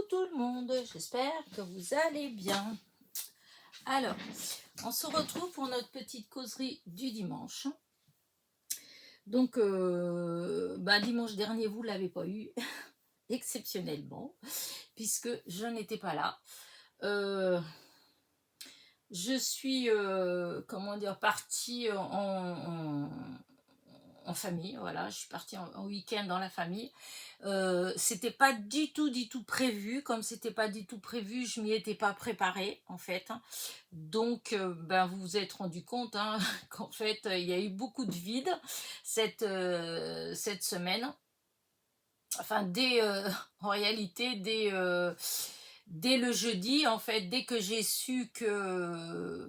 tout le monde, j'espère que vous allez bien. Alors, on se retrouve pour notre petite causerie du dimanche. Donc, dimanche dernier, vous ne l'avez pas eu, exceptionnellement, puisque je n'étais pas là. Je suis, partie en famille, voilà, je suis partie en week-end dans la famille. C'était pas du tout prévu, comme c'était pas du tout prévu, je m'y étais pas préparée en fait. Donc, vous vous êtes rendu compte qu'en fait, il y a eu beaucoup de vide cette semaine. Enfin, en réalité, dès le jeudi, en fait, dès que j'ai su que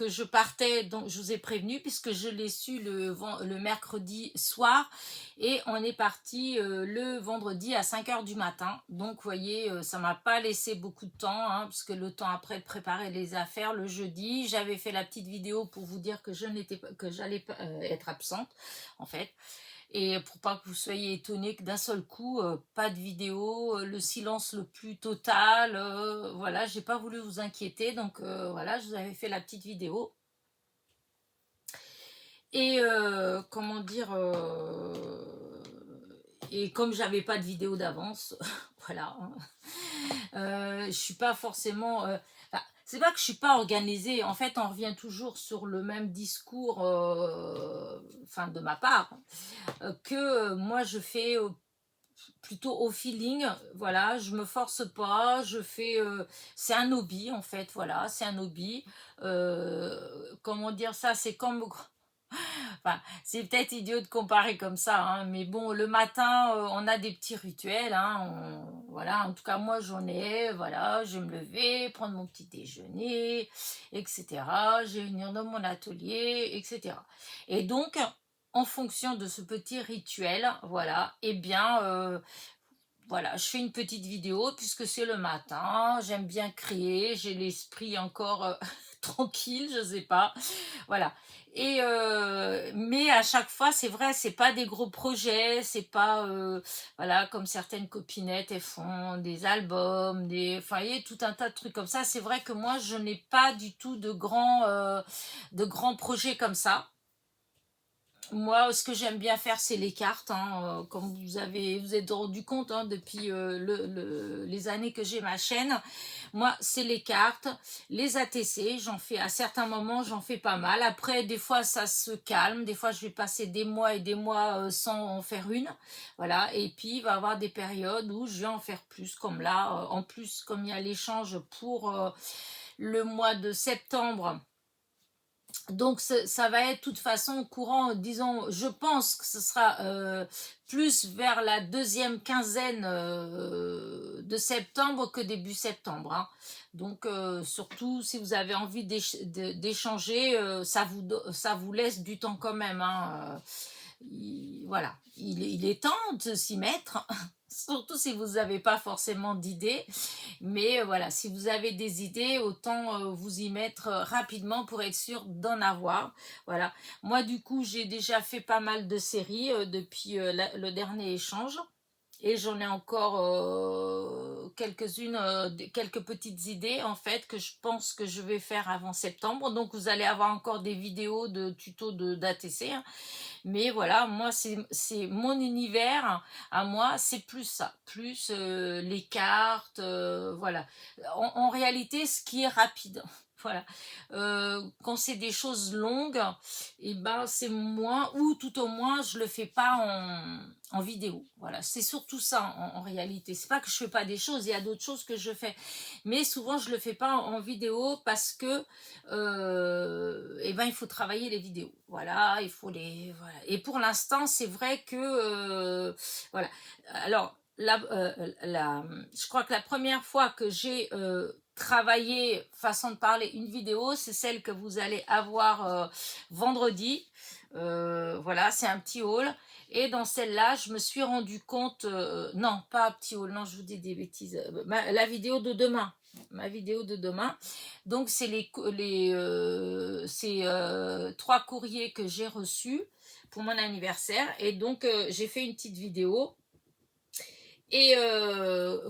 je partais, donc je vous ai prévenu puisque je l'ai su le mercredi soir et on est parti le vendredi à 5 h du matin. Donc vous voyez, ça m'a pas laissé beaucoup de temps parce que le temps après de préparer les affaires le jeudi, j'avais fait la petite vidéo pour vous dire que j'allais être absente en fait. Et pour pas que vous soyez étonnés que d'un seul coup, pas de vidéo, le silence le plus total, voilà, j'ai pas voulu vous inquiéter, donc voilà, je vous avais fait la petite vidéo. Et et comme j'avais pas de vidéo d'avance, voilà, je suis pas forcément... c'est pas que je suis pas organisée, en fait on revient toujours sur le même discours, de ma part, que moi je fais plutôt au feeling, voilà, je me force pas, je fais, c'est un hobby en fait, voilà, c'est un hobby, comment dire ça, c'est comme, enfin, c'est peut-être idiot de comparer comme ça, mais bon, le matin, on a des petits rituels, voilà, en tout cas moi j'en ai, voilà, je vais me lever, prendre mon petit déjeuner, etc., je vais venir dans mon atelier, etc. Et donc, en fonction de ce petit rituel, voilà, voilà, je fais une petite vidéo puisque c'est le matin, j'aime bien créer, j'ai l'esprit encore tranquille, je sais pas, voilà. Et mais à chaque fois, c'est vrai, c'est pas des gros projets, c'est pas voilà, comme certaines copinettes, elles font des albums, enfin, il y a tout un tas de trucs comme ça. C'est vrai que moi, je n'ai pas du tout de grands projets comme ça. Moi, ce que j'aime bien faire, c'est les cartes, comme vous êtes rendu compte depuis les années que j'ai ma chaîne. Moi, c'est les cartes, les ATC, j'en fais à certains moments, j'en fais pas mal. Après, des fois, ça se calme. Des fois, je vais passer des mois et des mois sans en faire une. Voilà. Et puis, il va y avoir des périodes où je vais en faire plus, comme là. En plus, comme il y a l'échange pour le mois de septembre. Donc ça va être de toute façon courant, disons, je pense que ce sera plus vers la deuxième quinzaine de septembre que début septembre. Donc surtout si vous avez envie d'échanger, ça vous laisse du temps quand même. Voilà, il est temps de s'y mettre. Surtout si vous n'avez pas forcément d'idées. Mais voilà, si vous avez des idées, autant vous y mettre rapidement pour être sûr d'en avoir. Voilà. Moi, du coup, j'ai déjà fait pas mal de séries depuis le dernier échange. Et j'en ai encore quelques-unes, quelques petites idées en fait que je pense que je vais faire avant septembre. Donc vous allez avoir encore des vidéos de tutos d'ATC. Mais voilà, moi, c'est mon univers à moi, c'est plus ça, plus les cartes, voilà. En réalité, ce qui est rapide, voilà. Quand c'est des choses longues, et c'est moins, ou tout au moins, je le fais pas en vidéo. Voilà, c'est surtout ça en réalité. C'est pas que je fais pas des choses, il y a d'autres choses que je fais. Mais souvent, je le fais pas en vidéo parce que il faut travailler les vidéos. Voilà, il faut les... Voilà. Et pour l'instant, c'est vrai que... voilà. Alors, je crois que la première fois que j'ai travaillé, façon de parler, une vidéo, c'est celle que vous allez avoir vendredi. Voilà, c'est un petit haul. Et dans celle-là, je me suis rendu compte... non, pas un petit haul, non, je vous dis des bêtises. La vidéo de demain. Ma vidéo de demain. Donc, c'est trois courriers que j'ai reçus pour mon anniversaire. Et donc, j'ai fait une petite vidéo. Et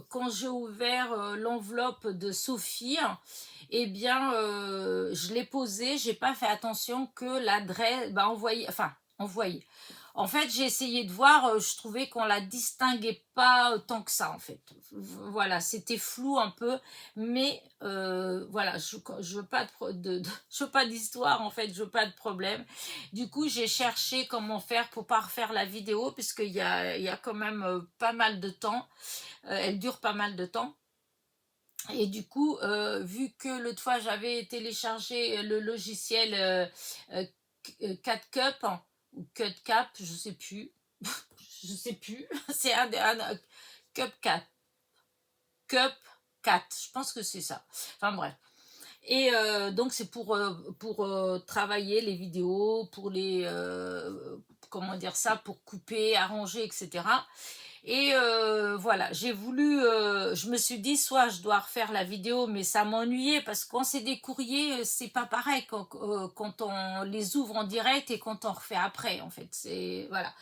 quand j'ai ouvert l'enveloppe de Sophie, eh bien, je l'ai posée, j'ai pas fait attention que l'adresse, bah, envoyé, enfin, envoyé. En fait, j'ai essayé de voir, je trouvais qu'on la distinguait pas tant que ça, en fait. Voilà, c'était flou un peu, mais voilà, je veux pas je veux pas d'histoire, en fait, je veux pas de problème. Du coup, j'ai cherché comment faire pour pas refaire la vidéo, puisqu'il y a quand même pas mal de temps. Elle dure pas mal de temps. Et du coup, vu que l'autre fois j'avais téléchargé le logiciel euh, CapCut ou CutCap, je sais plus, je sais plus, c'est un CupCat, CupCat, je pense que c'est ça. Enfin bref. Et donc c'est pour travailler les vidéos, pour les comment dire ça, pour couper, arranger, etc. Et voilà, je me suis dit, soit je dois refaire la vidéo, mais ça m'ennuyait parce que quand c'est des courriers, c'est pas pareil quand on les ouvre en direct et quand on refait après, en fait. C'est, voilà.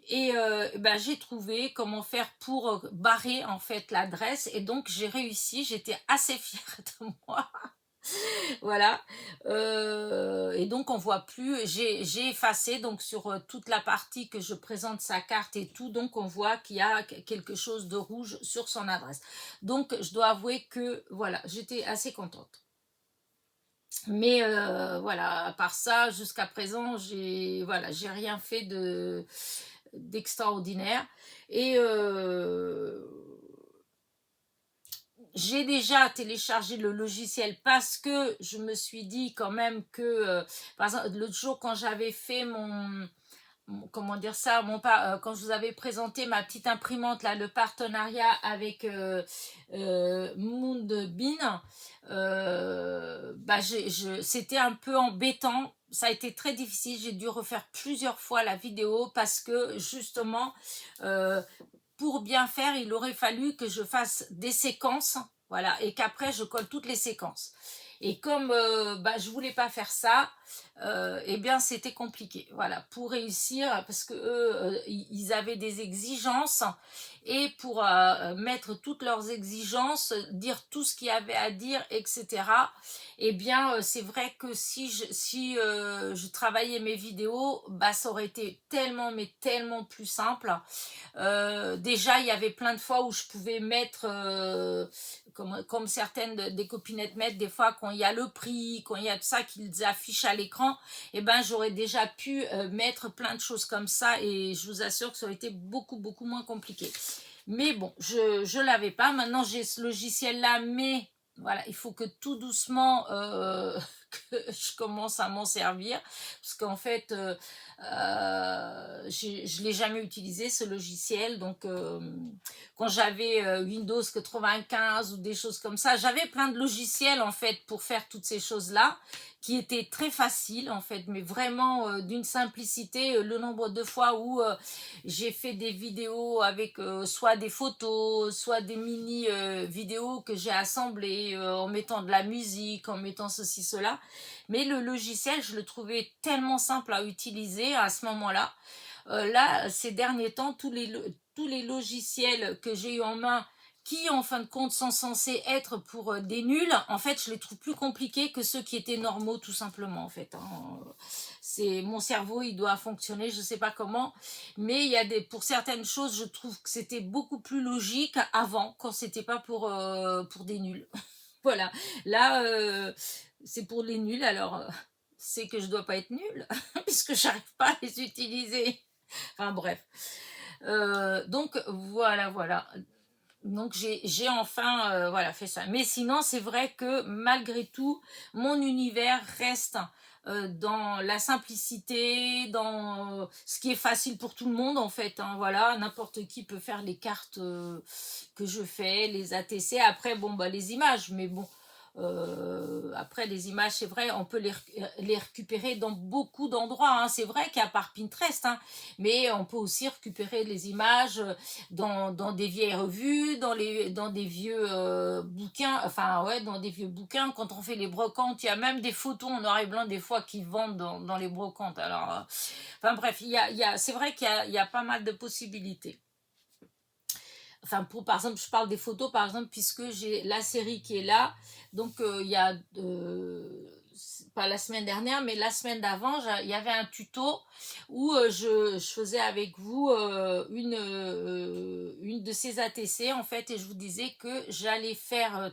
Et ben, j'ai trouvé comment faire pour barrer, en fait, l'adresse. Et donc, j'ai réussi, j'étais assez fière de moi. Voilà. Et donc on voit plus. J'ai effacé donc sur toute la partie que je présente sa carte et tout. Donc on voit qu'il y a quelque chose de rouge sur son adresse. Donc je dois avouer que voilà, j'étais assez contente. Mais voilà, à part ça, jusqu'à présent, j'ai rien fait d'extraordinaire. Et j'ai déjà téléchargé le logiciel parce que je me suis dit quand même que, par exemple, l'autre jour quand j'avais fait comment dire ça, quand je vous avais présenté ma petite imprimante, là, le partenariat avec Moonbeam, bah, c'était un peu embêtant. Ça a été très difficile, j'ai dû refaire plusieurs fois la vidéo parce que justement, euh, pour bien faire, il aurait fallu que je fasse des séquences, voilà, et qu'après je colle toutes les séquences. Et comme bah, je voulais pas faire ça, eh bien c'était compliqué, voilà, pour réussir, parce que eux, ils avaient des exigences, et pour mettre toutes leurs exigences, dire tout ce qu'il y avait à dire, etc. Eh bien, c'est vrai que si je travaillais mes vidéos, bah ça aurait été tellement, mais tellement plus simple. Déjà, il y avait plein de fois où je pouvais mettre, comme certaines des copinettes mettent, des fois quand il y a le prix, quand il y a tout ça qu'ils affichent à l'écran, et ben j'aurais déjà pu mettre plein de choses comme ça et je vous assure que ça aurait été beaucoup, beaucoup moins compliqué. Mais bon, je l'avais pas. Maintenant, j'ai ce logiciel-là, mais voilà, il faut que tout doucement que je commence à m'en servir parce qu'en fait je l'ai jamais utilisé ce logiciel, donc quand j'avais Windows 95 ou des choses comme ça, j'avais plein de logiciels en fait pour faire toutes ces choses là qui étaient très faciles en fait, mais vraiment d'une simplicité. Le nombre de fois où j'ai fait des vidéos avec soit des photos, soit des mini vidéos que j'ai assemblées en mettant de la musique, en mettant ceci, cela. Mais le logiciel, je le trouvais tellement simple à utiliser à ce moment-là. Là, ces derniers temps, tous les logiciels que j'ai eu en main, qui en fin de compte sont censés être pour des nuls, en fait, je les trouve plus compliqués que ceux qui étaient normaux, tout simplement, en fait. Hein. C'est mon cerveau, il doit fonctionner, je sais pas comment, mais il y a pour certaines choses, je trouve que c'était beaucoup plus logique avant, quand c'était pas pour des nuls. Voilà. Là, c'est pour les nuls, alors c'est que je dois pas être nulle, puisque j'arrive pas à les utiliser. Enfin bref. Donc voilà, voilà. Donc j'ai enfin voilà, fait ça. Mais sinon, c'est vrai que malgré tout, mon univers reste dans la simplicité, dans ce qui est facile pour tout le monde en fait. Hein, voilà, n'importe qui peut faire les cartes que je fais, les ATC. Après, bon, bah, les images, mais bon. Après les images, c'est vrai, on peut les récupérer dans beaucoup d'endroits. Hein. C'est vrai qu'à part Pinterest, hein, mais on peut aussi récupérer les images dans des vieilles revues, dans des vieux bouquins, enfin ouais, dans des vieux bouquins. Quand on fait les brocantes, il y a même des photos en noir et blanc des fois qui vendent dans les brocantes. Alors, enfin bref, c'est vrai qu'il y a pas mal de possibilités. enfin, par exemple, je parle des photos, par exemple, puisque j'ai la série qui est là. Donc, il y a, pas la semaine dernière, mais la semaine d'avant, il y avait un tuto où je faisais avec vous une de ces ATC, en fait, et je vous disais que j'allais faire,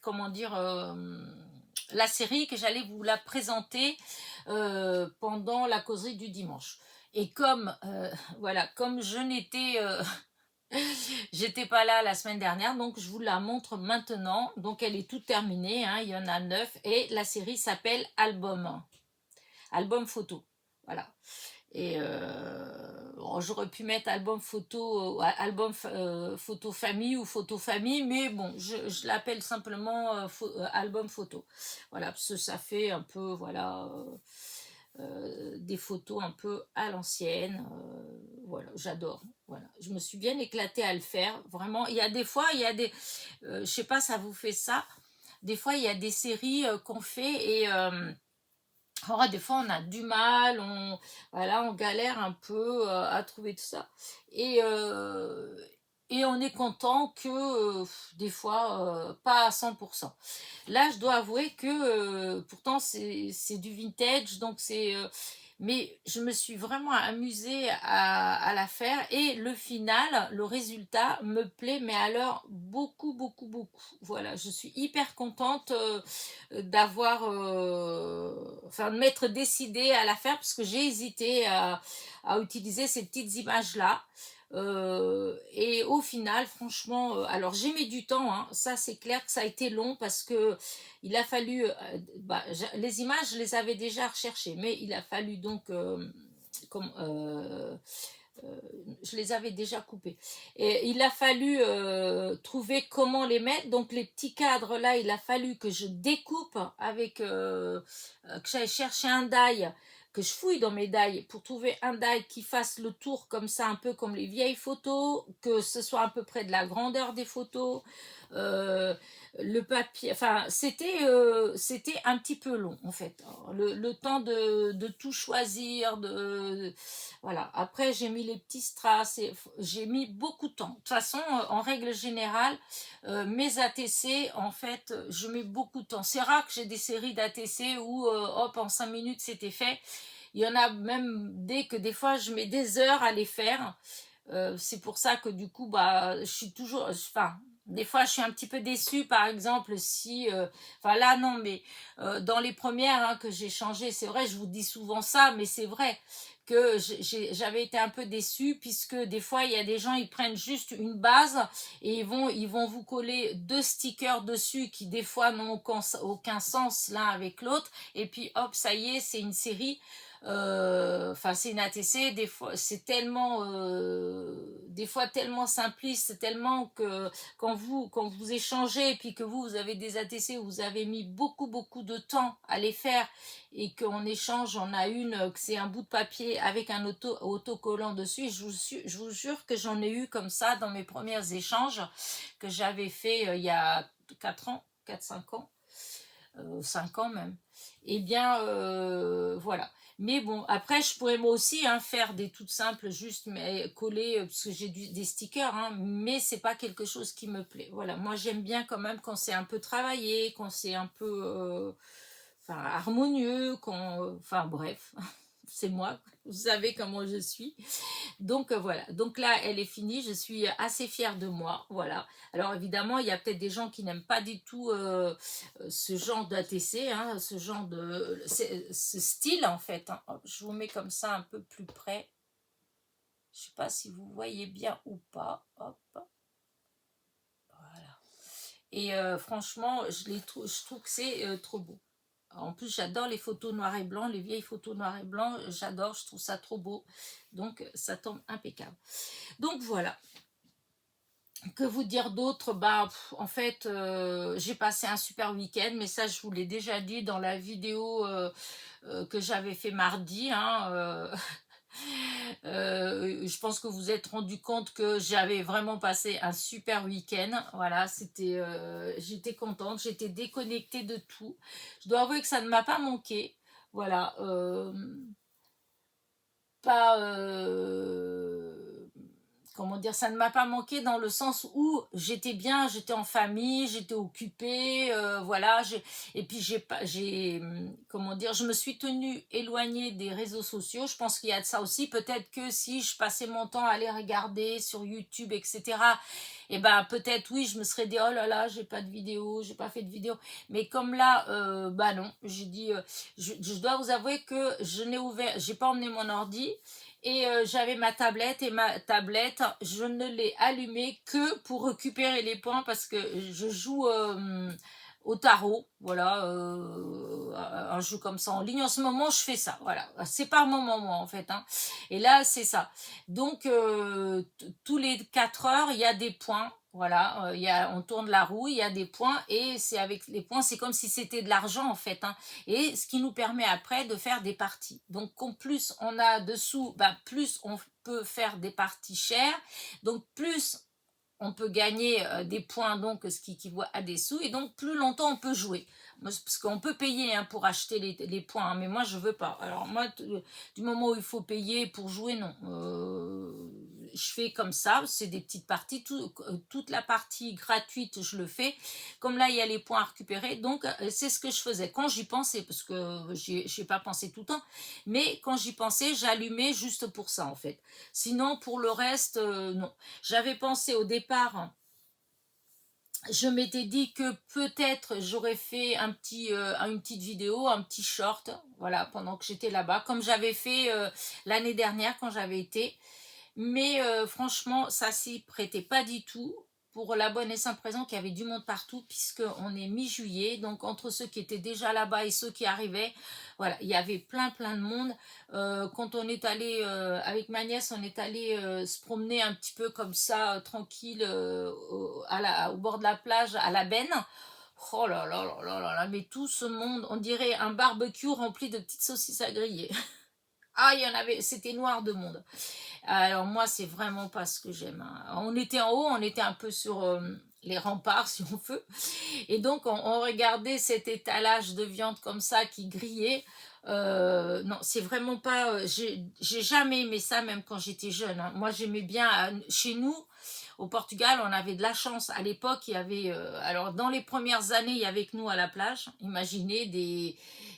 comment dire, la série, que j'allais vous la présenter pendant la causerie du dimanche. Et comme, voilà, comme je n'étais j'étais pas là la semaine dernière, donc je vous la montre maintenant. Donc elle est toute terminée, hein, il y en a 9 et la série s'appelle Album. Album photo. Voilà. Et bon, j'aurais pu mettre album photo, album photo famille ou photo famille, mais bon, je l'appelle simplement album photo. Voilà, parce que ça fait un peu, voilà, des photos un peu à l'ancienne. Voilà, j'adore. Voilà, je me suis bien éclatée à le faire. Vraiment, il y a des fois, il y a des, je sais pas, ça vous fait ça. Des fois, il y a des séries qu'on fait et alors, des fois, on a du mal, voilà, on galère un peu à trouver tout ça. Et, euh, et on est content que des fois, pas à 100%. Là, je dois avouer que pourtant, c'est du vintage, donc mais je me suis vraiment amusée à la faire et le final, le résultat me plaît, mais alors beaucoup, beaucoup, beaucoup. Voilà, je suis hyper contente d'avoir, enfin, de m'être décidée à la faire parce que j'ai hésité à utiliser ces petites images-là. Et au final, franchement, alors j'ai mis du temps, hein, ça c'est clair que ça a été long parce que il a fallu, bah, les images, je les avais déjà recherchées, mais il a fallu donc, comme, euh, je les avais déjà coupées. Et il a fallu trouver comment les mettre. Donc les petits cadres là, il a fallu que je découpe avec, que j'aille chercher un die, que je fouille dans mes die pour trouver un die qui fasse le tour comme ça, un peu comme les vieilles photos, que ce soit à peu près de la grandeur des photos. Euh, le papier, enfin c'était un petit peu long en fait, le temps de tout choisir, voilà. Après j'ai mis les petits strass, j'ai mis beaucoup de temps. De toute façon, en règle générale, mes ATC, en fait, je mets beaucoup de temps. C'est rare que j'ai des séries d'ATC où hop, en 5 minutes c'était fait. Il y en a même des fois je mets des heures à les faire. C'est pour ça que du coup, bah, je suis toujours, enfin, des fois, je suis un petit peu déçue, par exemple, si, enfin là, non, mais dans les premières hein, que j'ai changées, c'est vrai, je vous dis souvent ça, mais c'est vrai que j'avais été un peu déçue puisque des fois, il y a des gens, ils prennent juste une base et ils vont vous coller deux stickers dessus qui, des fois, n'ont aucun sens l'un avec l'autre. Et puis, hop, ça y est, c'est une série. Enfin c'est une ATC, des fois c'est tellement des fois tellement simpliste, tellement que quand vous échangez et puis que vous avez des ATC où vous avez mis beaucoup beaucoup de temps à les faire et qu'en échange on a une que c'est un bout de papier avec un autocollant dessus, je vous jure que j'en ai eu comme ça dans mes premiers échanges que j'avais fait il y a 4 ans, 4 5 ans, 5 ans même. Eh bien, voilà. Mais bon, après, je pourrais moi aussi hein, faire des toutes simples, juste mais coller, parce que j'ai des stickers, hein, mais c'est pas quelque chose qui me plaît. Voilà, moi j'aime bien quand même quand c'est un peu travaillé, quand c'est un peu enfin, harmonieux, enfin bref, c'est moi, vous savez comment je suis. Donc voilà, donc là elle est finie, je suis assez fière de moi, voilà. Alors évidemment il y a peut-être des gens qui n'aiment pas du tout ce genre d'ATC, hein, ce genre de, ce style en fait, hein. Hop, je vous mets comme ça un peu plus près, je sais pas si vous voyez bien ou pas, hop, voilà. Et franchement je trouve que c'est trop beau. En plus, j'adore les photos noir et blanc, les vieilles photos noir et blanc, j'adore, je trouve ça trop beau. Donc, ça tombe impeccable. Donc, voilà. Que vous dire d'autre? Bah, en fait, j'ai passé un super week-end, mais ça, je vous l'ai déjà dit dans la vidéo que j'avais fait mardi. Hein, je pense que vous vous êtes rendu compte que j'avais vraiment passé un super week-end. Voilà, j'étais contente, j'étais déconnectée de tout. Je dois avouer que ça ne m'a pas manqué. Voilà, pas comment dire, ça ne m'a pas manqué dans le sens où j'étais bien, j'étais en famille, j'étais occupée, voilà, et puis comment dire, je me suis tenue éloignée des réseaux sociaux. Je pense qu'il y a de ça aussi. Peut-être que si je passais mon temps à aller regarder sur YouTube, etc., et ben peut-être oui, je me serais dit oh là là, j'ai pas de vidéo, j'ai pas fait de vidéo. Mais comme là, bah non, j'ai dit, je dois vous avouer que j'ai pas emmené mon ordi. Et j'avais ma tablette, et ma tablette, je ne l'ai allumée que pour récupérer les points parce que je joue au tarot, voilà, un jeu comme ça en ligne. En ce moment, je fais ça, voilà. C'est par moment, moi, en fait, hein. Et là, c'est ça. Donc, tous les 4 heures, il y a des points. Voilà, on tourne la roue, il y a des points, et c'est avec les points, c'est comme si c'était de l'argent, en fait, hein. Et ce qui nous permet après de faire des parties. Donc, plus on a de sous, bah, plus on peut faire des parties chères. Donc, plus on peut gagner des points, donc ce qui équivaut à des sous, et donc plus longtemps on peut jouer. Parce qu'on peut payer hein, pour acheter les points, hein, mais moi je veux pas. Alors moi, du moment où il faut payer pour jouer, non. Je fais comme ça, c'est des petites parties. Toute la partie gratuite, je le fais. Comme là, il y a les points à récupérer. Donc, c'est ce que je faisais quand j'y pensais, parce que j'ai pas pensé tout le temps. Mais quand j'y pensais, j'allumais juste pour ça, en fait. Sinon, pour le reste, non. J'avais pensé au départ, je m'étais dit que peut-être j'aurais fait une petite vidéo, un petit short, voilà, pendant que j'étais là-bas, comme j'avais fait l'année dernière quand j'avais été. Mais franchement, ça s'y prêtait pas du tout, pour la bonne et simple raison qu'il y avait du monde partout, puisqu'on est mi-juillet. Donc entre ceux qui étaient déjà là-bas et ceux qui arrivaient, voilà, il y avait plein de monde. Quand on est allé, avec ma nièce, on est allé se promener un petit peu comme ça, tranquille, au bord de la plage, à la benne. Oh là là là là là là, mais tout ce monde, on dirait un barbecue rempli de petites saucisses à griller. Ah, il y en avait, c'était noir de monde. Alors moi, c'est vraiment pas ce que j'aime, hein. On était en haut, on était un peu sur les remparts, si on veut. Et donc, on regardait cet étalage de viande comme ça qui grillait. Non, c'est vraiment pas... j'ai jamais aimé ça, même quand j'étais jeune, hein. Moi, j'aimais bien... chez nous, au Portugal, on avait de la chance. À l'époque, il y avait... alors, dans les premières années, il y avait que nous à la plage. Imaginez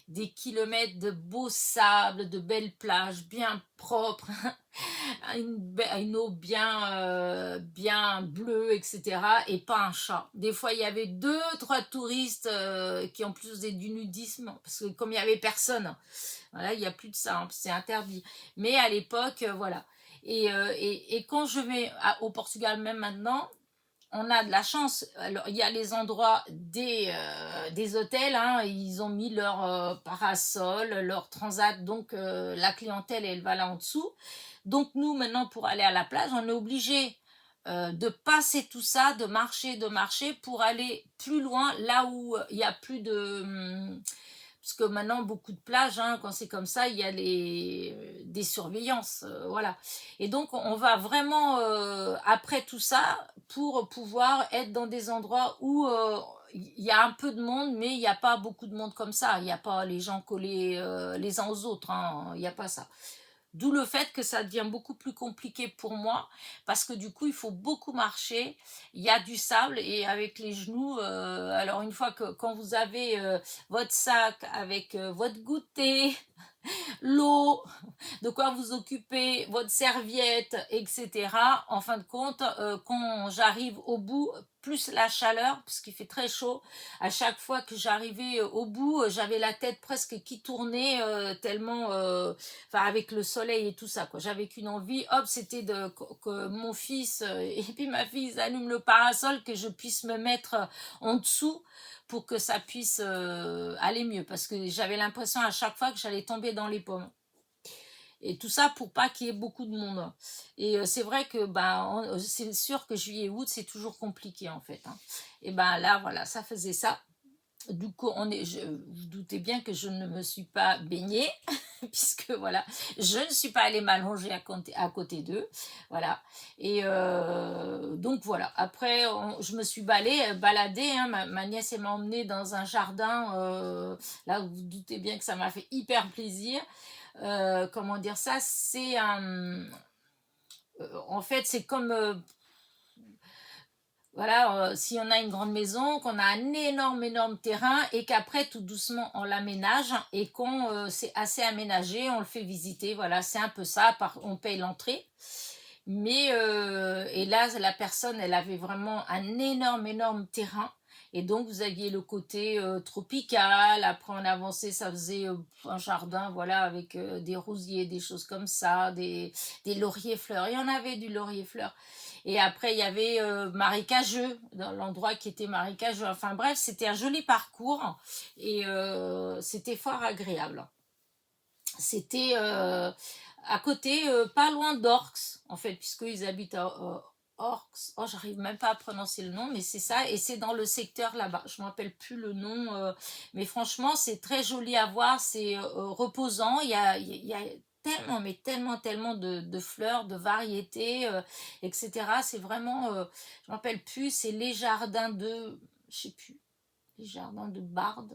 des kilomètres de beau sable, de belles plages bien propres, une eau bien bleue, etc. Et pas un chat. Des fois, il y avait 2, 3 touristes qui en plus faisaient du nudisme, parce que comme il y avait personne, voilà, il n'y a plus de ça, hein, c'est interdit. Mais à l'époque, voilà. Et quand je vais au Portugal, même maintenant, on a de la chance. Alors, il y a les endroits des hôtels, hein, ils ont mis leur parasol, leur transat, donc la clientèle, elle va là en dessous. Donc, nous, maintenant, pour aller à la plage, on est obligé de passer tout ça, de marcher pour aller plus loin, là où il y a plus de... parce que maintenant, beaucoup de plages, hein, quand c'est comme ça, il y a des surveillances, voilà. Et donc, on va vraiment, après tout ça, pour pouvoir être dans des endroits où il y a un peu de monde, mais il n'y a pas beaucoup de monde comme ça. Il n'y a pas les gens collés les uns aux autres, hein, il n'y a pas ça. D'où le fait que ça devient beaucoup plus compliqué pour moi, parce que du coup, il faut beaucoup marcher. Il y a du sable, et avec les genoux, alors une fois que quand vous avez votre sac avec votre goûter, l'eau, de quoi vous occuper, votre serviette, etc. En fin de compte, quand j'arrive au bout, plus la chaleur, parce qu'il fait très chaud, à chaque fois que j'arrivais au bout, j'avais la tête presque qui tournait, tellement, enfin avec le soleil et tout ça, quoi. J'avais qu'une envie, hop, c'était que mon fils et puis ma fille ils allument le parasol, que je puisse me mettre en dessous, pour que ça puisse aller mieux, parce que j'avais l'impression à chaque fois que j'allais tomber dans les pommes. Et tout ça pour pas qu'il y ait beaucoup de monde. Et c'est vrai que c'est sûr que juillet août c'est toujours compliqué en fait, hein. Et ben là voilà, ça faisait ça. Du coup, vous doutez bien que je ne me suis pas baignée, puisque voilà, je ne suis pas allée m'allonger à côté d'eux, voilà. Et donc voilà, après, je me suis baladée, hein, ma nièce elle m'a emmenée dans un jardin, là vous vous doutez bien que ça m'a fait hyper plaisir. Comment dire ça, c'est un En fait, c'est comme voilà, si on a une grande maison, qu'on a un énorme terrain et qu'après, tout doucement, on l'aménage et qu'on c'est assez aménagé, on le fait visiter. Voilà, c'est un peu ça. On paye l'entrée. Mais, et là, la personne, elle avait vraiment un énorme terrain. Et donc, vous aviez le côté tropical. Après, on avançait, ça faisait un jardin, voilà, avec des rosiers, des choses comme ça, des lauriers fleurs. Il y en avait du laurier fleurs. Et après, il y avait marécageux, dans l'endroit qui était marécageux. Enfin bref, c'était un joli parcours et c'était fort agréable. C'était à côté, pas loin d'Orx, en fait, puisqu'ils habitent à Orx. Oh, j'arrive même pas à prononcer le nom, mais c'est ça. Et c'est dans le secteur là-bas. Je ne me rappelle plus le nom. Mais franchement, c'est très joli à voir. C'est reposant. Il y a tellement, mais tellement de fleurs, de variétés, etc. C'est vraiment, je ne me rappelle plus, c'est les jardins de, je sais plus, les jardins de Bard,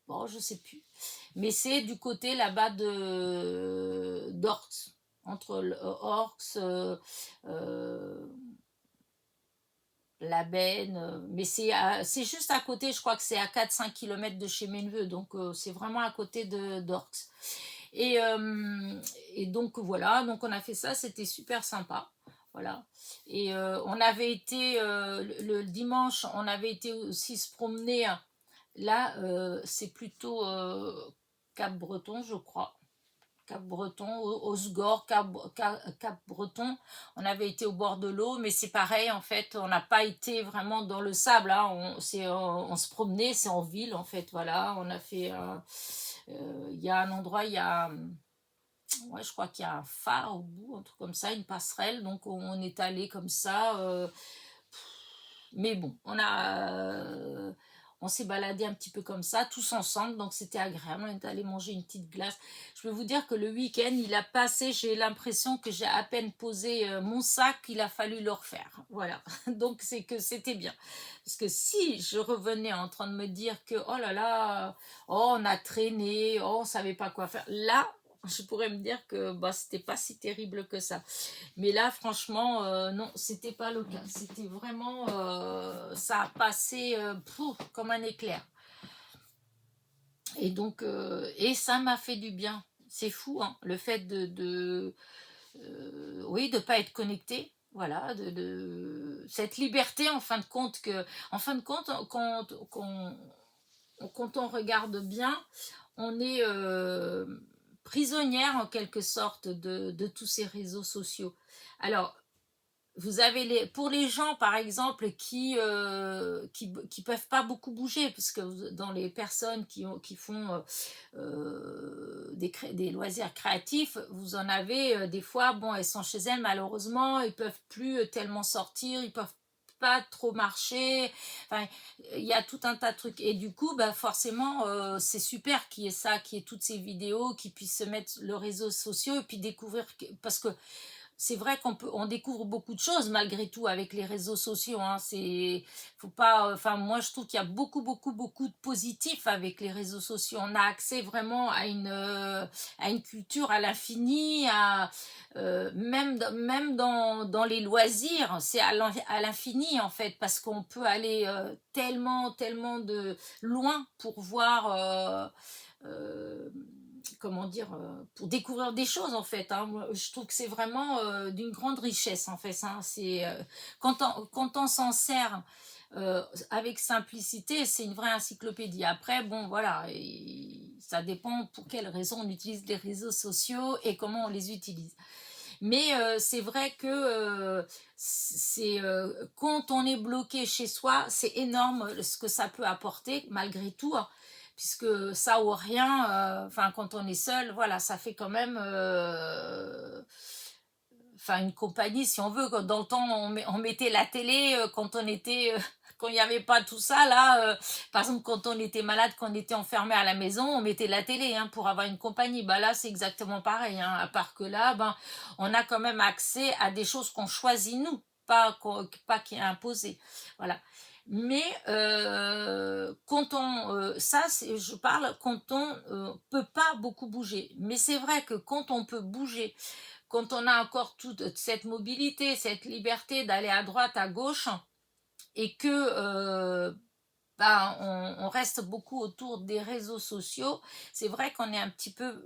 oh, je sais plus. Mais c'est du côté là-bas de d'Orx, entre Orx, euh, la Benne, mais c'est juste à côté, je crois que c'est à 4-5 km de chez mes neveux, donc c'est vraiment à côté de d'Orx. Et, et donc voilà, donc on a fait ça, c'était super sympa. Voilà. Et on avait été, le dimanche, on avait été aussi se promener. Là, c'est plutôt Cap-Breton, je crois. Cap-Breton, Osgore, Cap-Breton. On avait été au bord de l'eau, mais c'est pareil, en fait, on n'a pas été vraiment dans le sable. Hein. On se promenait, c'est en ville, en fait, voilà. On a fait... Il y a un endroit, il y a... Ouais, je crois qu'il y a un phare au bout, un truc comme ça, une passerelle. Donc, on est allé comme ça. Mais bon, on s'est baladé un petit peu comme ça, tous ensemble, donc c'était agréable. On est allé manger une petite glace. Je peux vous dire que le week-end, il a passé, j'ai l'impression que j'ai à peine posé mon sac, il a fallu le refaire. Voilà, donc c'est que c'était bien. Parce que si je revenais en train de me dire que, oh là là, oh, on a traîné, oh, on savait pas quoi faire, là, je pourrais me dire que bah, c'était pas si terrible que ça. Mais là, franchement, non, c'était pas le cas. C'était vraiment, ça a passé comme un éclair. Et donc, et ça m'a fait du bien. C'est fou, hein, le fait oui, de pas être connecté. Voilà, cette liberté, en fin de compte, quand on regarde bien, on est prisonnière en quelque sorte de tous ces réseaux sociaux. Alors, vous avez pour les gens par exemple qui peuvent pas beaucoup bouger parce que dans les personnes qui font des loisirs créatifs, vous en avez des fois, bon, elles sont chez elles malheureusement, ils peuvent plus tellement sortir, ils peuvent pas trop marcher, enfin il y a tout un tas de trucs et du coup bah forcément c'est super qu'il y ait ça, qu'il y ait toutes ces vidéos, qu'ils puissent se mettre le réseau social et puis découvrir parce que c'est vrai on découvre beaucoup de choses malgré tout avec les réseaux sociaux. Hein. Faut pas, enfin, moi je trouve qu'il y a beaucoup de positifs avec les réseaux sociaux. On a accès vraiment à une culture à l'infini, même dans les loisirs, c'est à l'infini en fait, parce qu'on peut aller tellement de loin pour voir. Comment dire, pour découvrir des choses en fait. Hein. Moi, je trouve que c'est vraiment d'une grande richesse en fait. Hein. Quand on s'en sert avec simplicité, c'est une vraie encyclopédie. Après, bon voilà, ça dépend pour quelles raisons on utilise les réseaux sociaux et comment on les utilise. Mais c'est vrai que quand on est bloqué chez soi, c'est énorme ce que ça peut apporter malgré tout. Hein, puisque ça ou rien, enfin quand on est seul, voilà, ça fait quand même enfin une compagnie si on veut. Dans le temps, on mettait la télé quand on était quand il n'y avait pas tout ça là. Par exemple, quand on était malade, quand on était enfermé à la maison, on mettait la télé hein, pour avoir une compagnie. Bah là, c'est exactement pareil. Hein, à part que là, ben, on a quand même accès à des choses qu'on choisit nous, pas qui est imposé. Voilà. Mais quand ça, je parle quand on peut pas beaucoup bouger. Mais c'est vrai que quand on peut bouger, quand on a encore toute cette mobilité, cette liberté d'aller à droite, à gauche, et que ben, on reste beaucoup autour des réseaux sociaux, c'est vrai qu'on est un petit peu,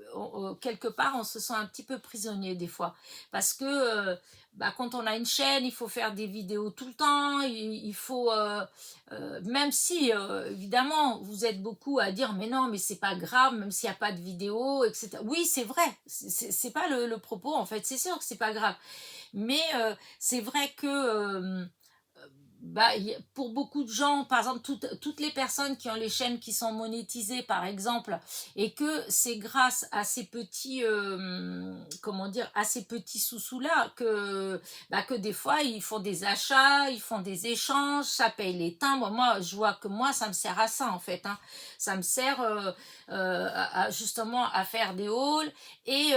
quelque part, on se sent un petit peu prisonnier des fois. Parce que bah, quand on a une chaîne, il faut faire des vidéos tout le temps, il faut, même si, évidemment, vous êtes beaucoup à dire, mais non, mais c'est pas grave, même s'il n'y a pas de vidéo, etc. Oui, c'est vrai, c'est pas le propos, en fait, c'est sûr que c'est pas grave. Mais c'est vrai que bah, pour beaucoup de gens, par exemple, toutes les personnes qui ont les chaînes qui sont monétisées, par exemple, et que c'est grâce à ces petits, comment dire, à ces petits sous-sous-là que, bah, que des fois, ils font des achats, ils font des échanges, ça paye les timbres. Moi, je vois que moi, ça me sert à ça, en fait. Hein. Ça me sert justement à faire des hauls et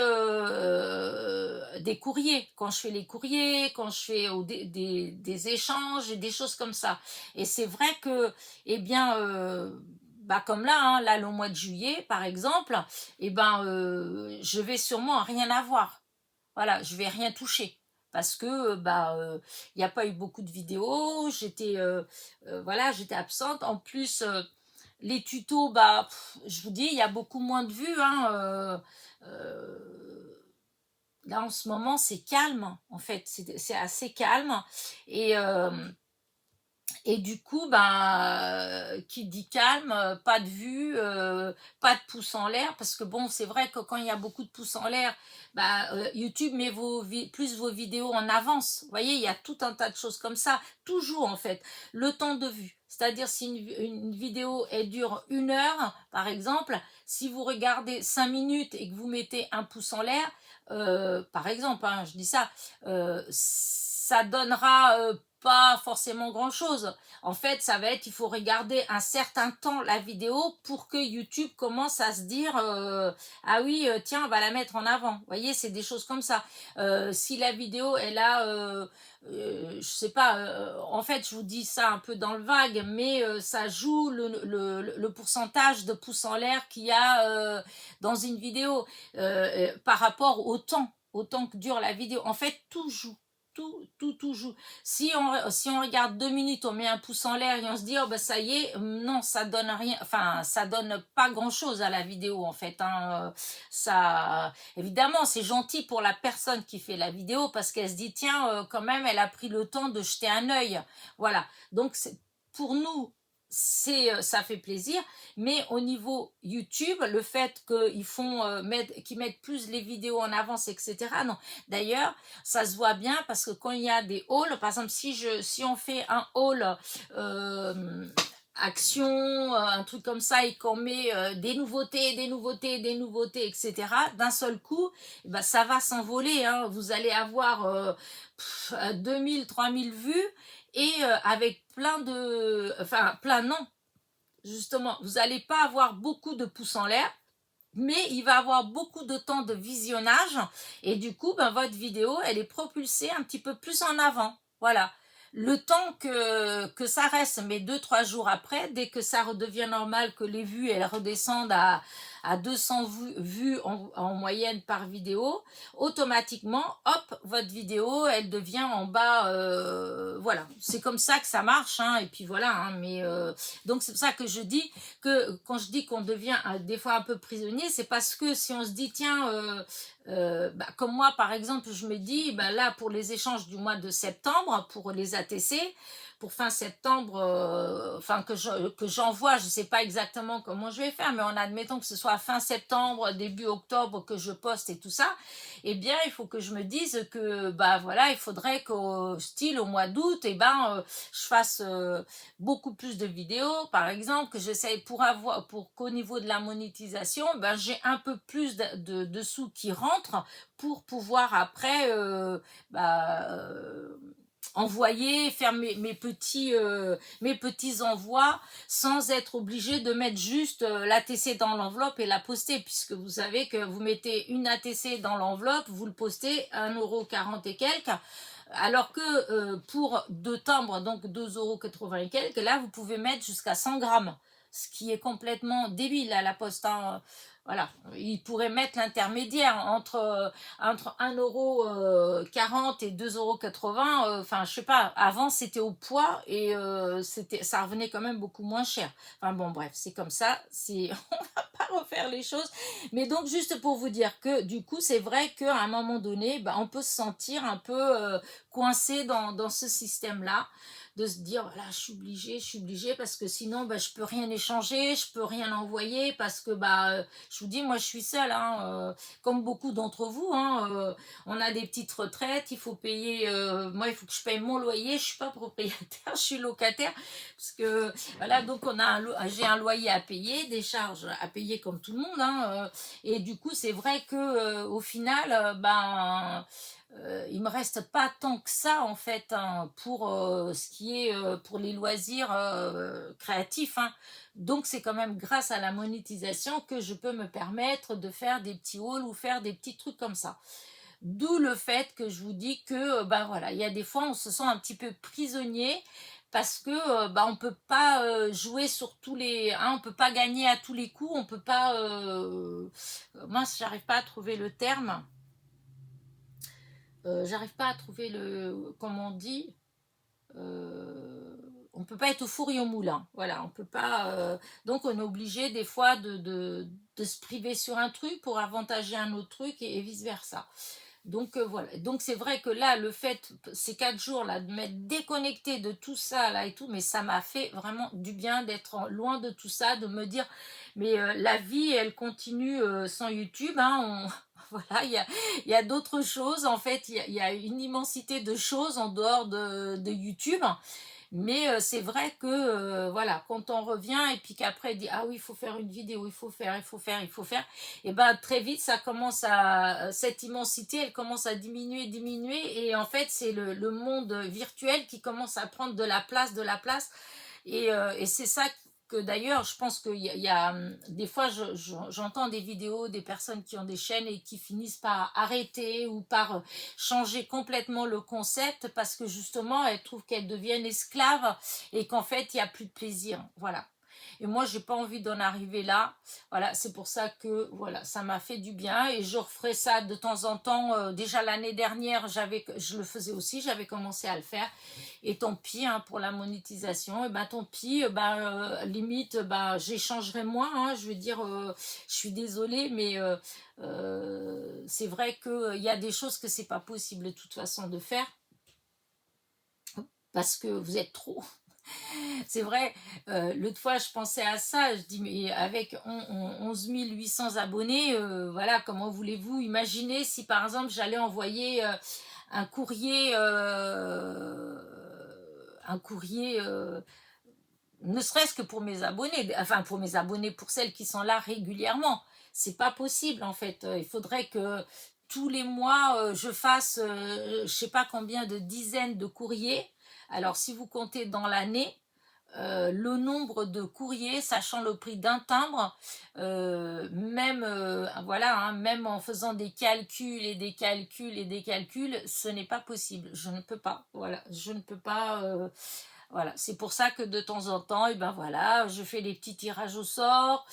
des courriers, quand je fais les courriers, quand je fais des échanges et des choses comme ça. Et c'est vrai que, eh bien, bah comme là, hein, là, le mois de juillet, par exemple, eh ben, je vais sûrement rien avoir. Voilà, je vais rien toucher. Parce que bah il n'y a pas eu beaucoup de vidéos, j'étais voilà, j'étais absente. En plus, les tutos, bah je vous dis, il y a beaucoup moins de vues. Hein, là en ce moment, c'est calme. En fait, c'est assez calme. Et et du coup, ben, qui dit calme, pas de vue, pas de pouces en l'air, parce que bon, c'est vrai que quand il y a beaucoup de pouces en l'air, bah, YouTube met plus vos vidéos en avance. Vous voyez, il y a tout un tas de choses comme ça. Toujours, en fait, le temps de vue. C'est-à-dire, si une vidéo, elle dure 1 heure, par exemple, si vous regardez 5 minutes et que vous mettez un pouce en l'air, par exemple, hein, je dis ça, ça donnera pas forcément grand chose. En fait, ça va être, il faut regarder un certain temps la vidéo pour que YouTube commence à se dire ah oui, tiens, on va la mettre en avant. Vous voyez, c'est des choses comme ça. Si la vidéo elle a je sais pas, en fait, je vous dis ça un peu dans le vague, mais ça joue le pourcentage de pouces en l'air qu'il y a dans une vidéo par rapport au temps que dure la vidéo. En fait, tout joue. Tout joue. Si on regarde 2 minutes, on met un pouce en l'air et on se dit, oh ben ça y est, non, ça donne rien, enfin, ça donne pas grand chose à la vidéo en fait. Hein. Ça, évidemment, c'est gentil pour la personne qui fait la vidéo parce qu'elle se dit, tiens, quand même, elle a pris le temps de jeter un œil. Voilà. Donc, pour nous, ça fait plaisir, mais au niveau YouTube, le fait qu'ils mettent plus les vidéos en avance, etc. Non. D'ailleurs, ça se voit bien parce que quand il y a des hauls, par exemple, si on fait un haul action, un truc comme ça, et qu'on met des nouveautés, etc., d'un seul coup, bah, ça va s'envoler. Hein. Vous allez avoir 2000, 3000 vues et avec plein non, justement, vous n'allez pas avoir beaucoup de pouces en l'air, mais il va avoir beaucoup de temps de visionnage et du coup, ben, votre vidéo, elle est propulsée un petit peu plus en avant. Voilà. Le temps que ça reste, mais 2, 3 jours après, dès que ça redevient normal, que les vues, elles redescendent à 200 vues en moyenne par vidéo, automatiquement, hop, votre vidéo, elle devient en bas, voilà. C'est comme ça que ça marche, hein, et puis voilà, hein, mais donc c'est pour ça que je dis que quand je dis qu'on devient des fois un peu prisonnier, c'est parce que si on se dit, tiens, bah, comme moi par exemple, je me dis, bah, là pour les échanges du mois de septembre, pour les ATC, pour fin septembre, enfin que j'envoie, je ne sais pas exactement comment je vais faire, mais en admettant que ce soit fin septembre, début octobre que je poste et tout ça, eh bien il faut que je me dise que bah voilà, il faudrait qu'au style au mois d'août, eh ben je fasse beaucoup plus de vidéos, par exemple, que j'essaye pour qu'au niveau de la monétisation, ben j'ai un peu plus de sous qui rentrent pour pouvoir après bah, envoyer, faire mes petits envois sans être obligé de mettre juste l'ATC dans l'enveloppe et la poster, puisque vous savez que vous mettez une ATC dans l'enveloppe, vous le postez à 1,40 € et quelques, alors que pour 2 timbres, donc 2,80 € et quelques, là vous pouvez mettre jusqu'à 100 grammes. ce qui est complètement débile à la poste, hein. Voilà, ils pourraient mettre l'intermédiaire entre 1,40 € et 2,80 €. Enfin, je sais pas, avant c'était au poids et ça revenait quand même beaucoup moins cher. Enfin bon, bref, c'est comme ça, on va pas refaire les choses. Mais donc, juste pour vous dire que du coup, c'est vrai qu'à un moment donné, bah, on peut se sentir un peu coincé dans ce système-là, de se dire, voilà, je suis obligée, parce que sinon, bah, je peux rien échanger, je peux rien envoyer, parce que, bah, je vous dis, moi, je suis seule, hein, comme beaucoup d'entre vous, hein, on a des petites retraites, il faut payer, moi, il faut que je paye mon loyer, je suis pas propriétaire, je suis locataire, parce que, voilà, donc j'ai un loyer à payer, des charges à payer comme tout le monde, hein, et du coup, c'est vrai que au final, ben, il me reste pas tant que ça en fait, hein, pour ce qui est pour les loisirs créatifs, hein. Donc c'est quand même grâce à la monétisation que je peux me permettre de faire des petits hauls ou faire des petits trucs comme ça. D'où le fait que je vous dis que ben voilà, il y a des fois on se sent un petit peu prisonnier, parce que bah, on peut pas jouer sur tous les, hein, on peut pas gagner à tous les coups, on peut pas mince, j'arrive pas à trouver le terme. J'arrive pas à trouver le, comment on dit, on peut pas être au four et au moulin, voilà, on peut pas, donc on est obligé des fois de se priver sur un truc pour avantager un autre truc et vice versa. Donc voilà, donc c'est vrai que là, le fait, ces 4 jours là, de m'être déconnecté de tout ça là et tout, mais ça m'a fait vraiment du bien d'être loin de tout ça, de me dire, mais la vie, elle continue sans YouTube, hein, voilà, il y a d'autres choses, en fait, il y a une immensité de choses en dehors de YouTube. Mais c'est vrai que, voilà, quand on revient et puis qu'après, il dit, ah oui, il faut faire une vidéo, il faut faire, et ben très vite, cette immensité, elle commence à diminuer, et en fait, c'est le monde virtuel qui commence à prendre de la place, et c'est ça que d'ailleurs, je pense qu'il y a, des fois, j'entends des vidéos des personnes qui ont des chaînes et qui finissent par arrêter ou par changer complètement le concept, parce que justement, elles trouvent qu'elles deviennent esclaves et qu'en fait, il n'y a plus de plaisir. Voilà. Et moi, j'ai pas envie d'en arriver là. Voilà, c'est pour ça que voilà, ça m'a fait du bien, et je referai ça de temps en temps. Déjà l'année dernière, je le faisais aussi, j'avais commencé à le faire. Et tant pis, hein, pour la monétisation, et ben tant pis, limite, j'échangerai moins, hein, je veux dire, je suis désolée, mais c'est vrai qu'il y a des choses que c'est pas possible de toute façon de faire, parce que vous êtes trop. C'est vrai, l'autre fois je pensais à ça, je dis, mais avec 11 800 abonnés, voilà, comment voulez-vous imaginer si par exemple j'allais envoyer un courrier, ne serait-ce que pour mes abonnés, enfin pour mes abonnés, pour celles qui sont là régulièrement. C'est pas possible en fait. Il faudrait que tous les mois je fasse je sais pas combien de dizaines de courriers. Alors si vous comptez dans l'année, le nombre de courriers, sachant le prix d'un timbre, même voilà, hein, même en faisant des calculs et des calculs et des calculs, ce n'est pas possible. Je ne peux pas. Voilà, je ne peux pas. Voilà, c'est pour ça que de temps en temps, et ben voilà, je fais des petits tirages au sort.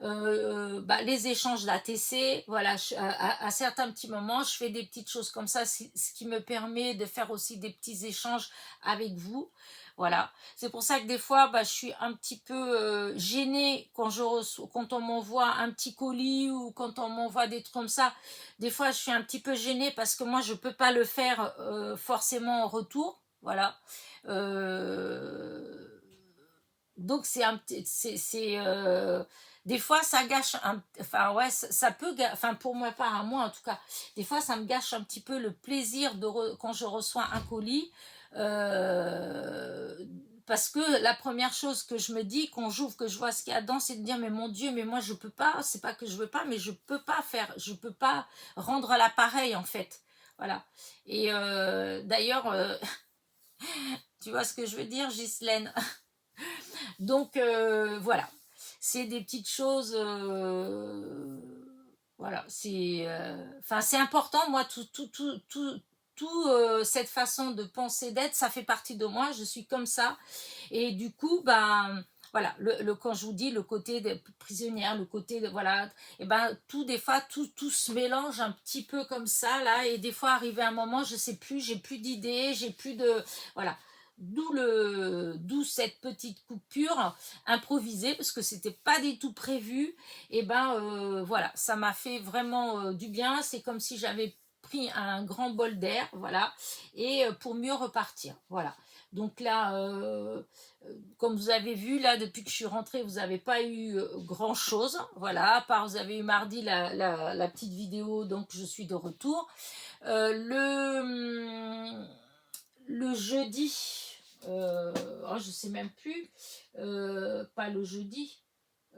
Les échanges d'ATC, voilà, à certains petits moments, je fais des petites choses comme ça, ce qui me permet de faire aussi des petits échanges avec vous. Voilà, c'est pour ça que des fois, je suis un petit peu gênée quand on m'envoie un petit colis, ou quand on m'envoie des trucs comme ça. Des fois, je suis un petit peu gênée parce que moi, je peux pas le faire forcément en retour. Voilà. Euh, donc c'est un petit, des fois ça gâche enfin ouais, ça peut, enfin pour ma part, à moi en tout cas, des fois ça me gâche un petit peu le plaisir quand je reçois un colis, euh, parce que la première chose que je me dis quand j'ouvre, que je vois ce qu'il y a dedans, c'est de dire, mais mon Dieu, mais moi je peux pas, c'est pas que je veux pas, mais je peux pas rendre l'appareil en fait. Voilà. Et d'ailleurs, tu vois ce que je veux dire, Ghislaine? Donc voilà, c'est des petites choses, voilà, c'est important, moi, cette façon de penser, d'être, ça fait partie de moi, je suis comme ça, et du coup, voilà, quand je vous dis le côté de prisonnière, le côté de, voilà, et ben tout, des fois, tout se mélange un petit peu comme ça, là, et des fois, arrivé à un moment, je sais plus, j'ai plus d'idées, j'ai plus de, voilà. D'où cette petite coupure improvisée, parce que c'était pas du tout prévu, et ben voilà, ça m'a fait vraiment du bien, c'est comme si j'avais pris un grand bol d'air, voilà, et pour mieux repartir, voilà. Donc là, comme vous avez vu, là, depuis que je suis rentrée, vous n'avez pas eu grand-chose, voilà, à part vous avez eu mardi la petite vidéo, donc je suis de retour. Le jeudi, oh, je sais même plus, pas le jeudi,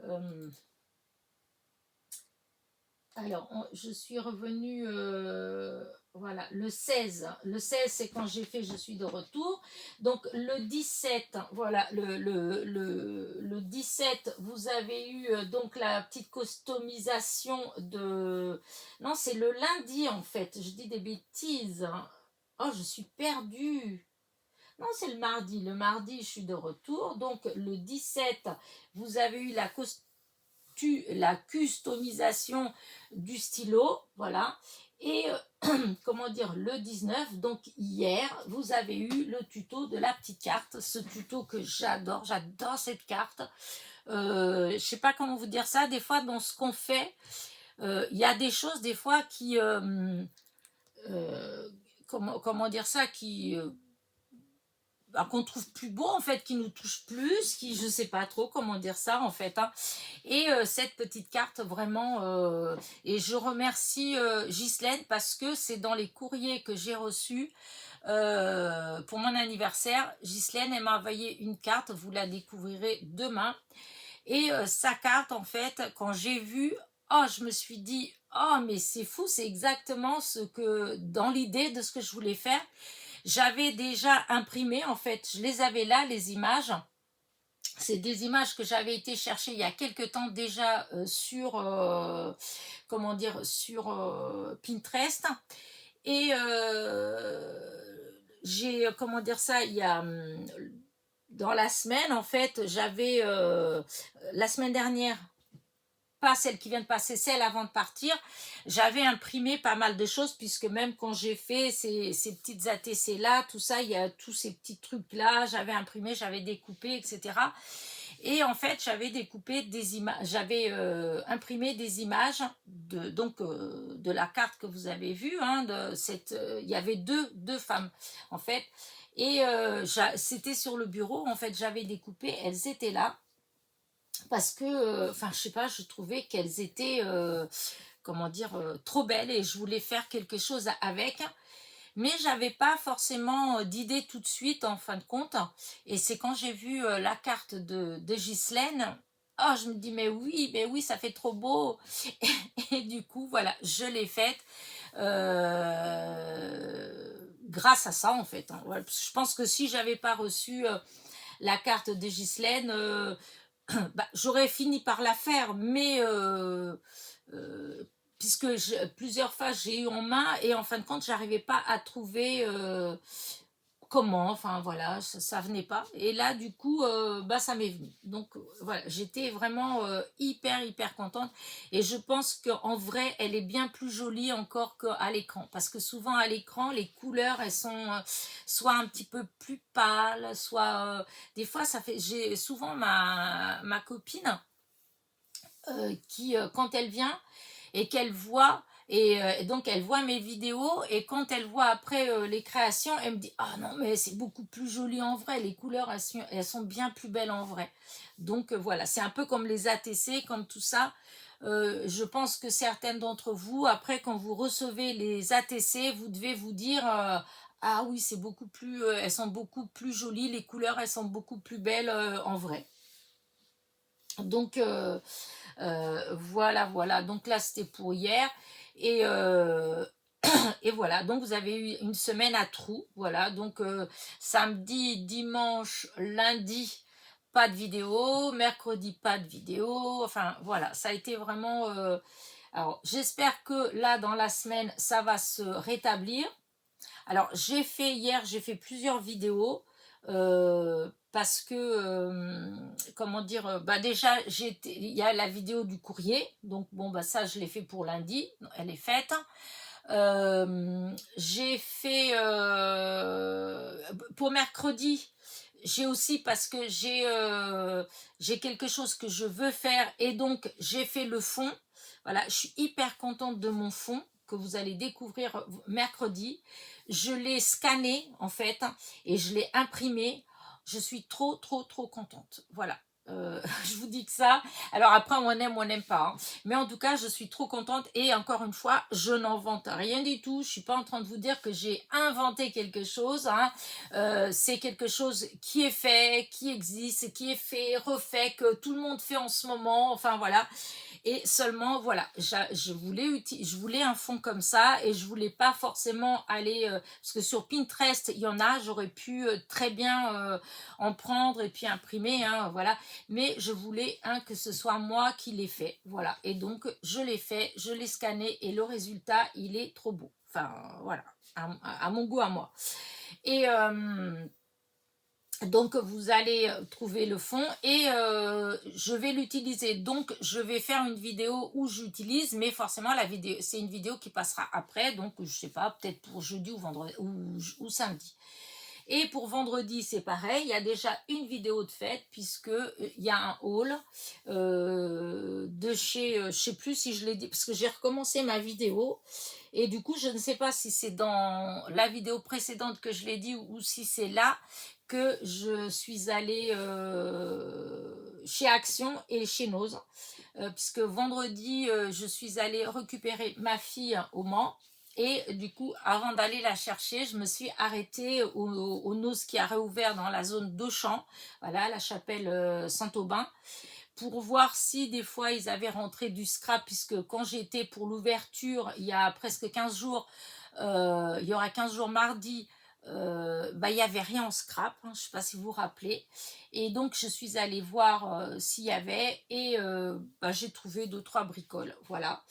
euh, alors, je suis revenue, voilà, le 16. Le 16, c'est quand j'ai fait Je suis de retour. Donc, le 17, voilà, le 17, vous avez eu donc la petite customisation de... Non, c'est le lundi, en fait. Je dis des bêtises, hein. Oh, je suis perdue. Non, c'est le mardi. Le mardi, je suis de retour. Donc, le 17, vous avez eu la customisation du stylo, voilà. Et comment dire, le 19, donc hier, vous avez eu le tuto de la petite carte, ce tuto que j'adore cette carte. Je sais pas comment vous dire ça, des fois dans ce qu'on fait, il y a des choses des fois qui, comment dire ça, qui qu'on trouve plus beau en fait, qui nous touche plus, qui je sais pas trop comment dire ça en fait, hein. Et cette petite carte vraiment, et je remercie Ghislaine parce que c'est dans les courriers que j'ai reçus pour mon anniversaire. Ghislaine, elle m'a envoyé une carte, vous la découvrirez demain. Et sa carte, en fait, quand j'ai vu, oh, je me suis dit, oh, mais c'est fou, c'est exactement ce que, dans l'idée de ce que je voulais faire. J'avais déjà imprimé, en fait, je les avais là, les images. C'est des images que j'avais été chercher il y a quelque temps déjà sur, comment dire, sur Pinterest. Et j'ai, comment dire ça, il y a, dans la semaine, en fait, j'avais, la semaine dernière, pas celle qui vient de passer, celle avant de partir, j'avais imprimé pas mal de choses, puisque même quand j'ai fait ces petites ATC là, tout ça, il y a tous ces petits trucs là, j'avais imprimé, j'avais découpé, etc. Et en fait, j'avais découpé des images, j'avais imprimé des images de la carte que vous avez vue, hein, il y avait deux femmes en fait, et c'était sur le bureau, en fait, j'avais découpé, elles étaient là parce que, enfin, je sais pas, je trouvais qu'elles étaient, comment dire, trop belles et je voulais faire quelque chose avec. Mais j'avais pas forcément d'idée tout de suite en fin de compte. Et c'est quand j'ai vu la carte de Ghislaine, oh, je me dis mais oui, ça fait trop beau. Et du coup, voilà, je l'ai faite grâce à ça en fait, hein. Voilà, parce que je pense que si j'avais pas reçu la carte de Ghislaine, bah, j'aurais fini par la faire, mais euh, puisque plusieurs fois j'ai eu en main et en fin de compte j'arrivais pas à trouver comment, enfin voilà, ça venait pas. Et là du coup, bah ça m'est venu. Donc voilà, j'étais vraiment hyper contente et je pense qu'en vrai elle est bien plus jolie encore qu'à l'écran, parce que souvent à l'écran les couleurs elles sont soit un petit peu plus pâles, soit des fois ça fait, j'ai souvent ma copine qui quand elle vient et qu'elle voit, et donc elle voit mes vidéos et quand elle voit après les créations, elle me dit ah non mais c'est beaucoup plus joli en vrai, les couleurs elles sont bien plus belles en vrai. Donc voilà, c'est un peu comme les ATC, comme tout ça. Je pense que certaines d'entre vous, après quand vous recevez les ATC, vous devez vous dire ah oui, c'est beaucoup plus, elles sont beaucoup plus jolies, les couleurs elles sont beaucoup plus belles en vrai. Donc voilà. Donc là, c'était pour hier. Et, et voilà. Donc vous avez eu une semaine à trous. Voilà. Donc samedi, dimanche, lundi, pas de vidéo. Mercredi, pas de vidéo. Enfin voilà. Ça a été vraiment. Alors j'espère que là, dans la semaine, ça va se rétablir. Alors j'ai fait plusieurs vidéos. parce que, comment dire, bah déjà, il y a la vidéo du courrier, donc bon, bah ça, je l'ai fait pour lundi, elle est faite. J'ai fait pour mercredi, j'ai aussi parce que j'ai quelque chose que je veux faire et donc j'ai fait le fond. Voilà, je suis hyper contente de mon fond que vous allez découvrir mercredi. Je l'ai scanné en fait et je l'ai imprimé. Je suis trop, trop, trop contente. Voilà. Je vous dis que ça. Alors après, on n'aime pas, hein. Mais en tout cas, je suis trop contente. Et encore une fois, je n'en vante rien du tout. Je suis pas en train de vous dire que j'ai inventé quelque chose, hein. C'est quelque chose qui est fait, qui existe, qui est fait, refait, que tout le monde fait en ce moment. Enfin voilà. Et seulement, voilà, je voulais un fond comme ça et je voulais pas forcément aller, parce que sur Pinterest, il y en a, j'aurais pu très bien en prendre et puis imprimer, hein, voilà. Mais je voulais que ce soit moi qui l'ai fait, voilà. Et donc, je l'ai fait, je l'ai scanné et le résultat, il est trop beau. Enfin, voilà, à mon goût, à moi. Et donc vous allez trouver le fond et je vais l'utiliser. Donc je vais faire une vidéo où j'utilise, mais forcément la vidéo, c'est une vidéo qui passera après, donc je sais pas, peut-être pour jeudi ou vendredi ou samedi. Et pour vendredi, c'est pareil, il y a déjà une vidéo de fête puisque il y a un haul de chez, je sais plus si je l'ai dit, parce que j'ai recommencé ma vidéo et du coup, je ne sais pas si c'est dans la vidéo précédente que je l'ai dit ou si c'est là que je suis allée chez Action et chez Nose. Puisque vendredi, je suis allée récupérer ma fille au Mans. Et du coup, avant d'aller la chercher, je me suis arrêtée au Nose qui a réouvert dans la zone d'Auchan, voilà, la chapelle Saint-Aubin, pour voir si des fois ils avaient rentré du scrap, puisque quand j'étais pour l'ouverture, il y a presque 15 jours, il y aura 15 jours mardi, bah, il n'y avait rien en scrap, hein, je ne sais pas si vous vous rappelez. Et donc, je suis allée voir s'il y avait et bah, j'ai trouvé 2-3 bricoles. Voilà.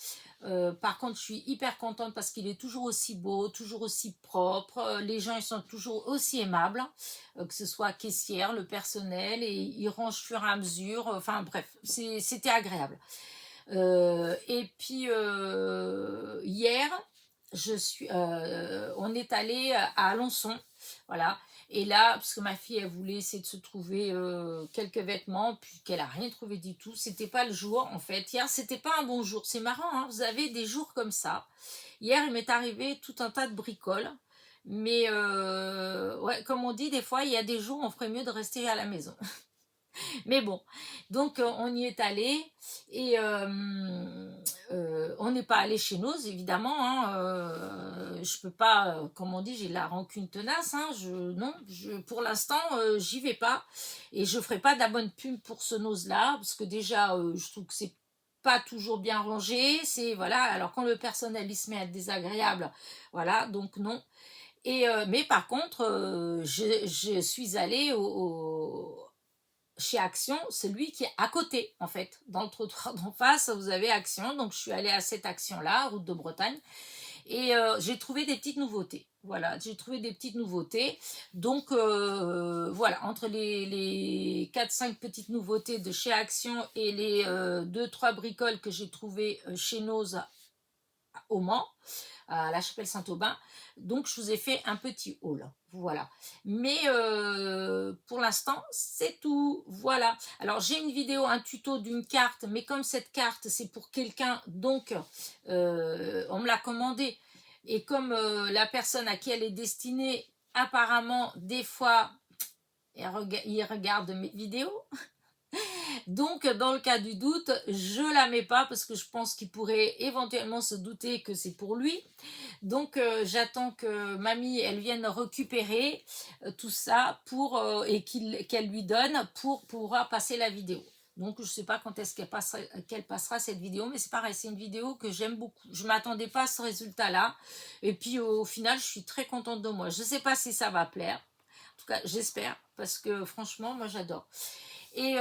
Par contre, je suis hyper contente parce qu'il est toujours aussi beau, toujours aussi propre. Les gens, ils sont toujours aussi aimables, que ce soit caissière, le personnel, et ils rangent au fur et à mesure. Enfin, bref, c'était agréable. Et puis, hier, on est allé à Alençon, voilà. Et là, parce que ma fille, elle voulait essayer de se trouver quelques vêtements, puis qu'elle a rien trouvé du tout. C'était pas le jour, en fait. Hier, c'était pas un bon jour. C'est marrant, hein, vous avez des jours comme ça. Hier, il m'est arrivé tout un tas de bricoles. Mais ouais, comme on dit, des fois, il y a des jours, on ferait mieux de rester à la maison. Mais bon, donc on y est allé et on n'est pas allé chez nous, évidemment, hein, je peux pas, comme on dit, j'ai la rancune tenace, hein, non, pour l'instant, j'y vais pas et je ferai pas de la bonne pub pour ce nose-là, parce que déjà, je trouve que c'est pas toujours bien rangé, c'est voilà, alors quand le personnel il se met à être désagréable, voilà, donc non. Et mais par contre, je suis allée chez Action, celui qui est à côté, en fait. Dans le trottoir d'en face, vous avez Action. Donc, je suis allée à cette Action-là, route de Bretagne. Et j'ai trouvé des petites nouveautés. Voilà, j'ai trouvé des petites nouveautés. Donc, voilà, entre les 4-5 petites nouveautés de chez Action et les 2-3 bricoles que j'ai trouvées chez Nose au Mans, à la chapelle Saint-Aubin. Donc, je vous ai fait un petit haul. Voilà. Mais pour l'instant, c'est tout. Voilà. Alors, j'ai une vidéo, un tuto d'une carte, mais comme cette carte, c'est pour quelqu'un, donc on me l'a commandé. Et comme la personne à qui elle est destinée, apparemment, des fois, il regarde mes vidéos. Donc, dans le cas du doute, je la mets pas parce que je pense qu'il pourrait éventuellement se douter que c'est pour lui. Donc, j'attends que mamie, elle vienne récupérer tout ça et qu'elle lui donne pour pouvoir passer la vidéo. Donc, je ne sais pas quand est-ce qu'elle passera cette vidéo, mais c'est pareil, c'est une vidéo que j'aime beaucoup. Je ne m'attendais pas à ce résultat-là. Et puis, au final, je suis très contente de moi. Je ne sais pas si ça va plaire. En tout cas, j'espère, parce que franchement, moi, j'adore. Et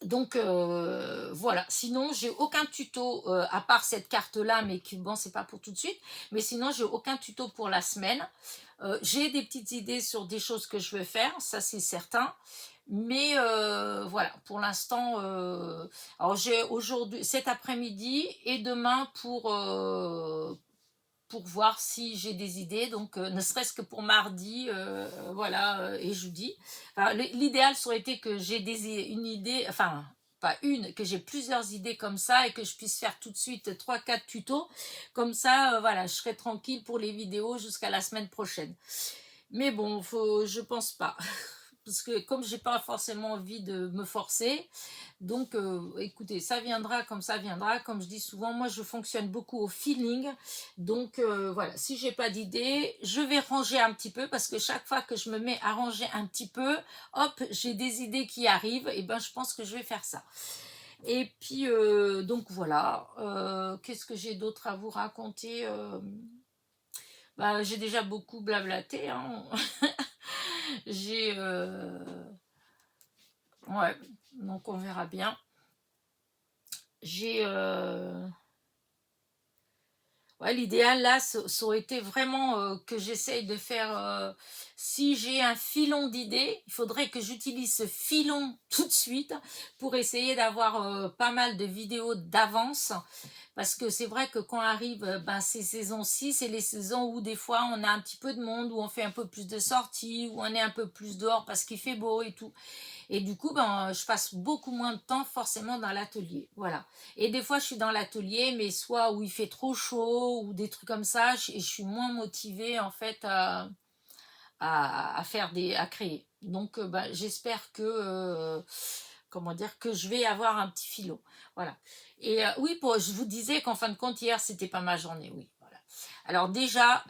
Donc voilà, sinon j'ai aucun tuto à part cette carte là, mais qui bon c'est pas pour tout de suite, mais sinon j'ai aucun tuto pour la semaine. J'ai des petites idées sur des choses que je veux faire, ça c'est certain, mais voilà, pour l'instant alors j'ai aujourd'hui cet après-midi et demain pour voir si j'ai des idées, donc ne serait-ce que pour mardi, voilà, et jeudi. Enfin, l'idéal ça aurait été que j'ai une idée, enfin, pas une, que j'ai plusieurs idées comme ça et que je puisse faire tout de suite trois quatre tutos. Comme ça, voilà, je serai tranquille pour les vidéos jusqu'à la semaine prochaine. Mais bon, je pense pas. Parce que comme j'ai pas forcément envie de me forcer, donc écoutez, ça viendra comme ça viendra. Comme je dis souvent, moi je fonctionne beaucoup au feeling. Donc voilà, si j'ai pas d'idée, je vais ranger un petit peu parce que chaque fois que je me mets à ranger un petit peu, hop, j'ai des idées qui arrivent. Et ben je pense que je vais faire ça. Et puis donc voilà. Qu'est-ce que j'ai d'autre à vous raconter bah, j'ai déjà beaucoup blablaté, hein. J'ai ouais, donc on verra bien. J'ai ouais, l'idéal là, ça aurait été vraiment que j'essaye de faire. Si j'ai un filon d'idées, il faudrait que j'utilise ce filon tout de suite pour essayer d'avoir pas mal de vidéos d'avance. Parce que c'est vrai que quand arrive ben, ces saisons-ci, c'est les saisons où des fois on a un petit peu de monde, où on fait un peu plus de sorties, où on est un peu plus dehors parce qu'il fait beau et tout. Et du coup, ben, je passe beaucoup moins de temps forcément dans l'atelier. Voilà. Et des fois, je suis dans l'atelier, mais soit où il fait trop chaud ou des trucs comme ça, et je suis moins motivée en fait à créer. Donc, ben, j'espère que, comment dire, que je vais avoir un petit filon. Voilà. Et oui, je vous disais qu'en fin de compte, hier, c'était pas ma journée. Oui, voilà. Alors déjà,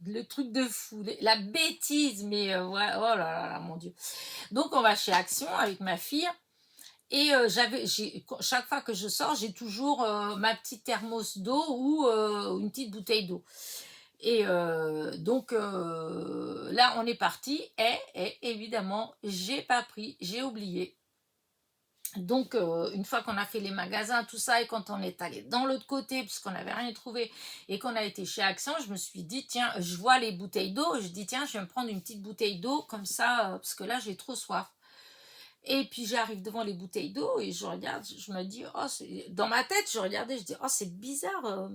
le truc de fou, la bêtise, mais ouais, oh là là, là, mon Dieu. Donc on va chez Action avec ma fille et chaque fois que je sors, j'ai toujours ma petite thermos d'eau ou une petite bouteille d'eau. Et donc là, on est parti et évidemment, j'ai pas pris, j'ai oublié. Donc, une fois qu'on a fait les magasins, tout ça, et quand on est allé dans l'autre côté, puisqu'on n'avait rien trouvé, et qu'on a été chez Action, je me suis dit, tiens, je vois les bouteilles d'eau, je dis, tiens, je vais me prendre une petite bouteille d'eau, comme ça, parce que là, j'ai trop soif. Et puis j'arrive devant les bouteilles d'eau et je regarde, je me dis, oh, dans ma tête, je regardais, je dis, oh, c'est bizarre, oh,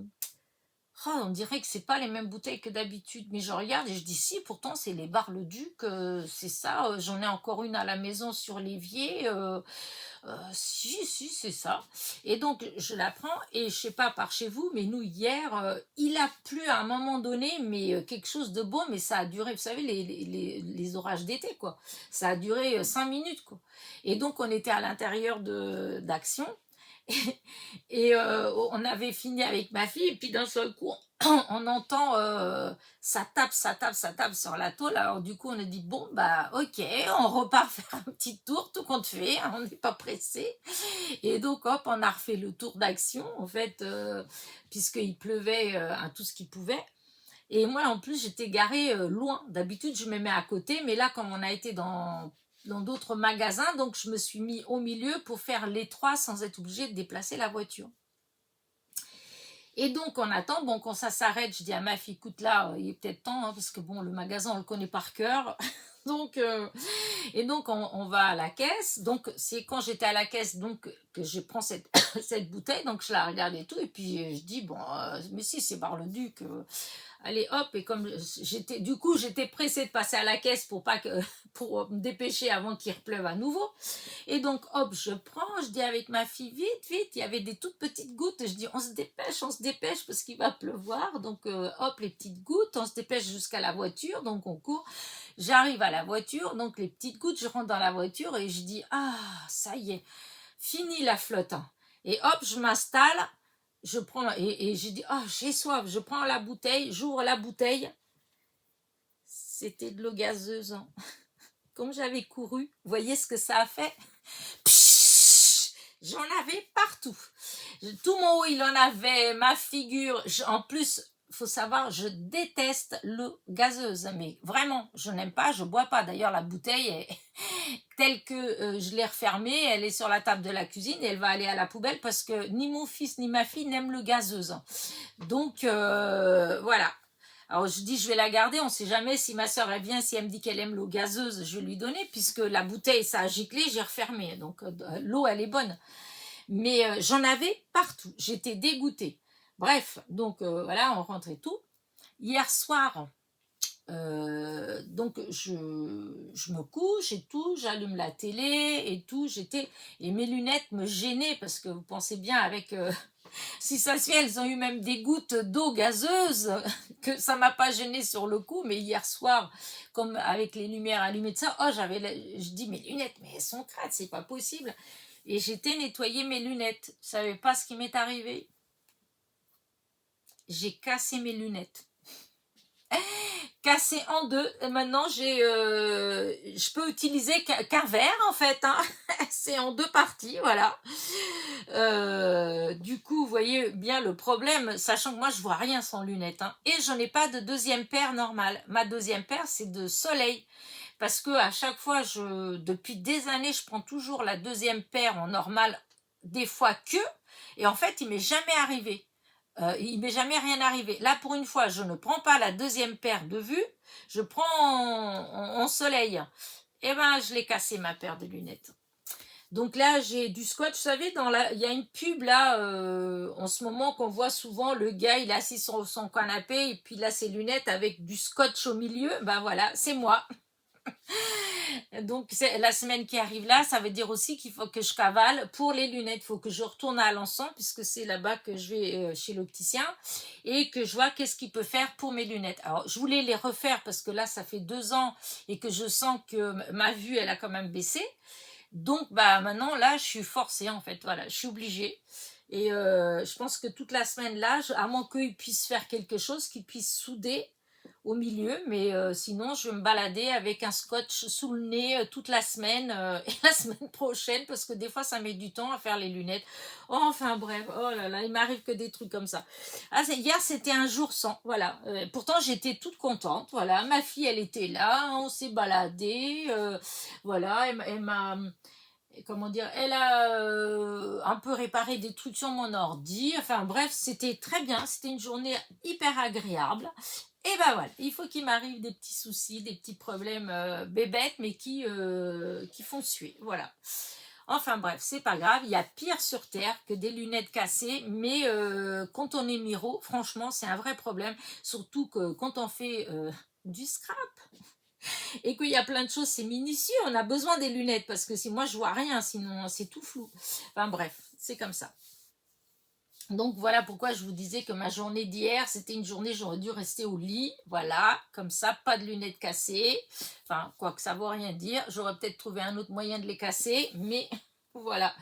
on dirait que c'est pas les mêmes bouteilles que d'habitude. Mais je regarde et je dis, si, pourtant, c'est les Bar-le-Duc, c'est ça, j'en ai encore une à la maison sur l'évier, si, c'est ça. Et donc, je la prends et je sais pas par chez vous, mais nous, hier, il a plu à un moment donné, mais quelque chose de beau, mais ça a duré, vous savez, les orages d'été, quoi. Ça a duré 5 minutes, quoi. Et donc, on était à l'intérieur d'Action. Et on avait fini avec ma fille, et puis d'un seul coup, on entend ça tape, ça tape, ça tape sur la tôle. Alors du coup, on a dit, bon, bah ok, on repart faire un petit tour, tout compte fait, hein, on n'est pas pressé. Et donc, hop, on a refait le tour d'Action, en fait, puisqu'il pleuvait tout ce qu'il pouvait. Et moi, en plus, j'étais garée loin. D'habitude, je me mets à côté, mais là, comme on a été dans d'autres magasins, donc je me suis mis au milieu pour faire les trois sans être obligée de déplacer la voiture. Et donc on attend, bon quand ça s'arrête, je dis à ma fille, écoute là, il est peut-être temps, hein, parce que bon le magasin on le connaît par cœur. Donc et donc on va à la caisse. Donc c'est quand j'étais à la caisse donc que je prends cette, cette bouteille, donc je la regarde et tout, et puis je dis bon mais si c'est Bar-le-Duc, allez hop, et comme j'étais pressée de passer à la caisse pour pas que pour me dépêcher avant qu'il repleuve à nouveau. Et donc hop, je prends, je dis avec ma fille, vite, vite, il y avait des toutes petites gouttes, je dis on se dépêche parce qu'il va pleuvoir, donc hop, les petites gouttes, on se dépêche jusqu'à la voiture, donc on court, j'arrive à la voiture, donc les petites gouttes, je rentre dans la voiture et je dis, ah, ça y est, fini la flotte, hein. Et hop, je m'installe, je prends, et j'ai dit, oh, j'ai soif, je prends la bouteille, j'ouvre la bouteille, c'était de l'eau gazeuse, hein. Comme j'avais couru, vous voyez ce que ça a fait? J'en avais partout. Tout mon haut, il en avait, ma figure. En plus, faut savoir, je déteste l'eau gazeuse, mais vraiment, je n'aime pas, je bois pas. D'ailleurs, la bouteille est telle que je l'ai refermée, elle est sur la table de la cuisine et elle va aller à la poubelle parce que ni mon fils ni ma fille n'aiment le gazeuse. Donc, voilà. Alors, je dis, je vais la garder, on ne sait jamais si ma soeur, elle vient, si elle me dit qu'elle aime l'eau gazeuse, je vais lui donner, puisque la bouteille, ça a giclé, j'ai refermé. Donc, l'eau, elle est bonne. Mais j'en avais partout, j'étais dégoûtée. Bref, donc voilà, on rentre et tout. Hier soir, donc je me couche et tout, j'allume la télé et tout, et mes lunettes me gênaient parce que vous pensez bien avec si ça se fait, elles ont eu même des gouttes d'eau gazeuse que ça m'a pas gêné sur le coup, mais hier soir, comme avec les lumières allumées de ça, oh je dis mes lunettes, mais elles sont crades, c'est pas possible. Et j'étais nettoyer mes lunettes. Vous savez pas ce qui m'est arrivé? J'ai cassé mes lunettes. Cassé en deux. Et maintenant, je peux utiliser qu'un verre, en fait. Hein. C'est en deux parties, voilà. Du coup, vous voyez bien le problème, sachant que moi, je vois rien sans lunettes. Hein. Et je n'ai pas de deuxième paire normale. Ma deuxième paire, c'est de soleil. Parce que à chaque fois, depuis des années, je prends toujours la deuxième paire en normal, des fois que, et en fait, il m'est jamais arrivé. Il m'est jamais rien arrivé. Là, pour une fois, je ne prends pas la deuxième paire de vue, je prends en soleil. Et ben, je l'ai cassé ma paire de lunettes. Donc là, j'ai du scotch. Vous savez, il y a une pub là, en ce moment, qu'on voit souvent. Le gars, il est assis sur son canapé et puis là, ses lunettes avec du scotch au milieu. Ben voilà, c'est moi. Donc la semaine qui arrive là, ça veut dire aussi qu'il faut que je cavale pour les lunettes. Il faut que je retourne à Alençon puisque c'est là-bas que je vais chez l'opticien et que je vois qu'est-ce qu'il peut faire pour mes lunettes. Alors je voulais les refaire parce que là ça fait 2 ans et que je sens que ma vue elle a quand même baissé. Donc bah maintenant là je suis forcée en fait, voilà, je suis obligée. Et je pense que toute la semaine là, à moins qu'ils puissent faire quelque chose, qu'ils puissent souder au milieu, mais sinon je vais me balader avec un scotch sous le nez toute la semaine et la semaine prochaine parce que des fois ça met du temps à faire les lunettes. Oh, enfin bref, oh là là, il m'arrive que des trucs comme ça. Ah, hier c'était un jour sans, voilà. Pourtant j'étais toute contente, voilà. Ma fille elle était là, on s'est baladé, voilà. Elle m'a comment dire, elle a un peu réparé des trucs sur mon ordi. Enfin bref, c'était très bien. C'était une journée hyper agréable. Et ben voilà, il faut qu'il m'arrive des petits soucis, des petits problèmes bébêtes, mais qui font suer. Voilà. Enfin bref, c'est pas grave. Il y a pire sur Terre que des lunettes cassées. Mais quand on est miro, franchement, c'est un vrai problème. Surtout que quand on fait du scrap et qu'il y a plein de choses, c'est minutieux, on a besoin des lunettes parce que si moi je vois rien, sinon c'est tout flou. Enfin bref, c'est comme ça. Donc voilà pourquoi je vous disais que ma journée d'hier, c'était une journée, j'aurais dû rester au lit, voilà, comme ça, pas de lunettes cassées. Enfin, quoi que ça ne veut rien dire, j'aurais peut-être trouvé un autre moyen de les casser, mais voilà.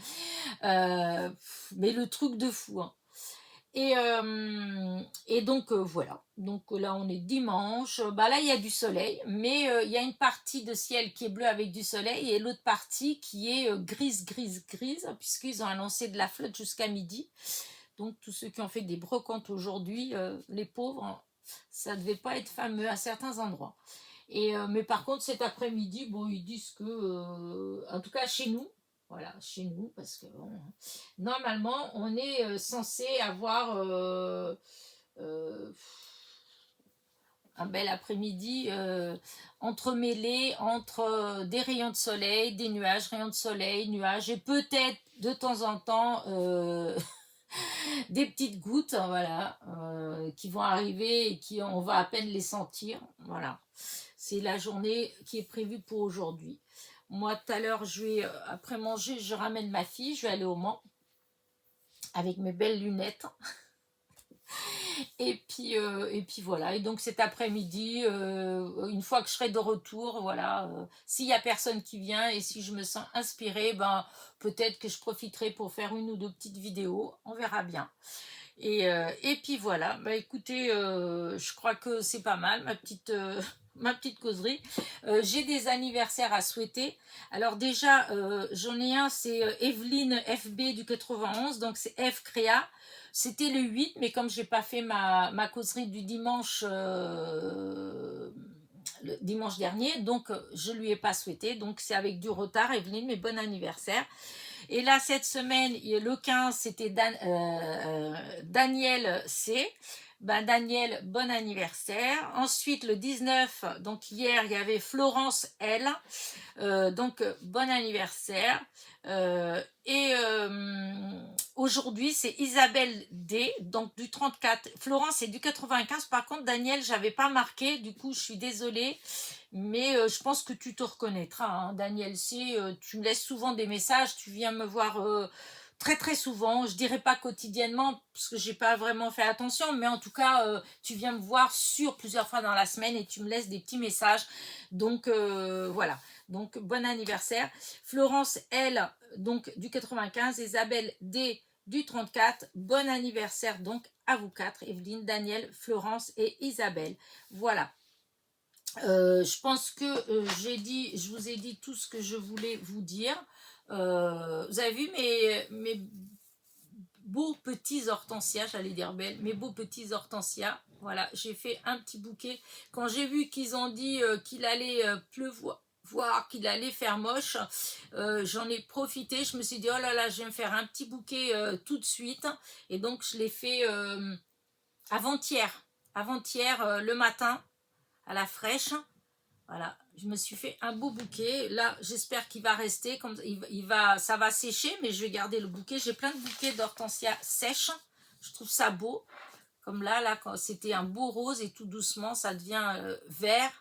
Mais le truc de fou, hein. Et donc voilà, donc là on est dimanche, bah là il y a du soleil, mais il y a une partie de ciel qui est bleu avec du soleil et l'autre partie qui est grise, puisqu'ils ont annoncé de la flotte jusqu'à midi. Donc tous ceux qui ont fait des brocantes aujourd'hui, les pauvres, hein, ça devait pas être fameux à certains endroits. Mais par contre cet après-midi, bon ils disent que, en tout cas chez nous, voilà, chez nous, parce que bon, normalement, on est censé avoir un bel après-midi entremêlé entre des rayons de soleil, des nuages, rayons de soleil, nuages, et peut-être de temps en temps des petites gouttes, voilà, qui vont arriver et on va à peine les sentir. Voilà, c'est la journée qui est prévue pour aujourd'hui. Moi, tout à l'heure, après manger, je ramène ma fille, je vais aller au Mans avec mes belles lunettes. Et puis voilà. Et donc cet après-midi, une fois que je serai de retour, voilà, s'il n'y a personne qui vient et si je me sens inspirée, ben, peut-être que je profiterai pour faire une ou deux petites vidéos. On verra bien. Et puis voilà. Bah, écoutez, je crois que c'est pas mal, ma petite ma petite causerie. J'ai des anniversaires à souhaiter. Alors déjà, j'en ai un, c'est Evelyne FB du 91, donc c'est F Créa. C'était le 8, mais comme j'ai pas fait ma causerie du dimanche, le dimanche dernier, donc je lui ai pas souhaité. Donc c'est avec du retard, Evelyne, mais bon anniversaire. Et là, cette semaine, le 15, c'était Daniel C. Ben, Daniel, bon anniversaire. Ensuite, le 19, donc hier, il y avait Florence L. Donc, bon anniversaire. Aujourd'hui, c'est Isabelle D, donc du 34. Florence est du 95. Par contre, Daniel, j'avais pas marqué. Du coup, je suis désolée. Mais je pense que tu te reconnaîtras, hein. Daniel C, tu me laisses souvent des messages. Tu viens me voir très très souvent. Je dirais pas quotidiennement parce que j'ai pas vraiment fait attention. Mais en tout cas, tu viens me voir sur plusieurs fois dans la semaine et tu me laisses des petits messages. Donc, voilà. Donc, bon anniversaire. Florence L, donc du 95. Isabelle D, du 34. Bon anniversaire donc à vous quatre. Evelyne, Daniel, Florence et Isabelle. Voilà. Je pense que je vous ai dit tout ce que je voulais vous dire. Vous avez vu mes beaux petits hortensias, j'allais dire belles, mes beaux petits hortensias. Voilà, j'ai fait un petit bouquet. Quand j'ai vu qu'ils ont dit qu'il allait pleuvoir, qu'il allait faire moche, j'en ai profité. Je me suis dit, oh là là, je vais me faire un petit bouquet tout de suite. Et donc, je l'ai fait avant-hier. Avant-hier, le matin, à la fraîche. Voilà, je me suis fait un beau bouquet. Là, j'espère qu'il va rester. Comme ça va sécher, mais je vais garder le bouquet. J'ai plein de bouquets d'hortensia sèches. Je trouve ça beau. Comme là quand c'était un beau rose et tout doucement, ça devient vert.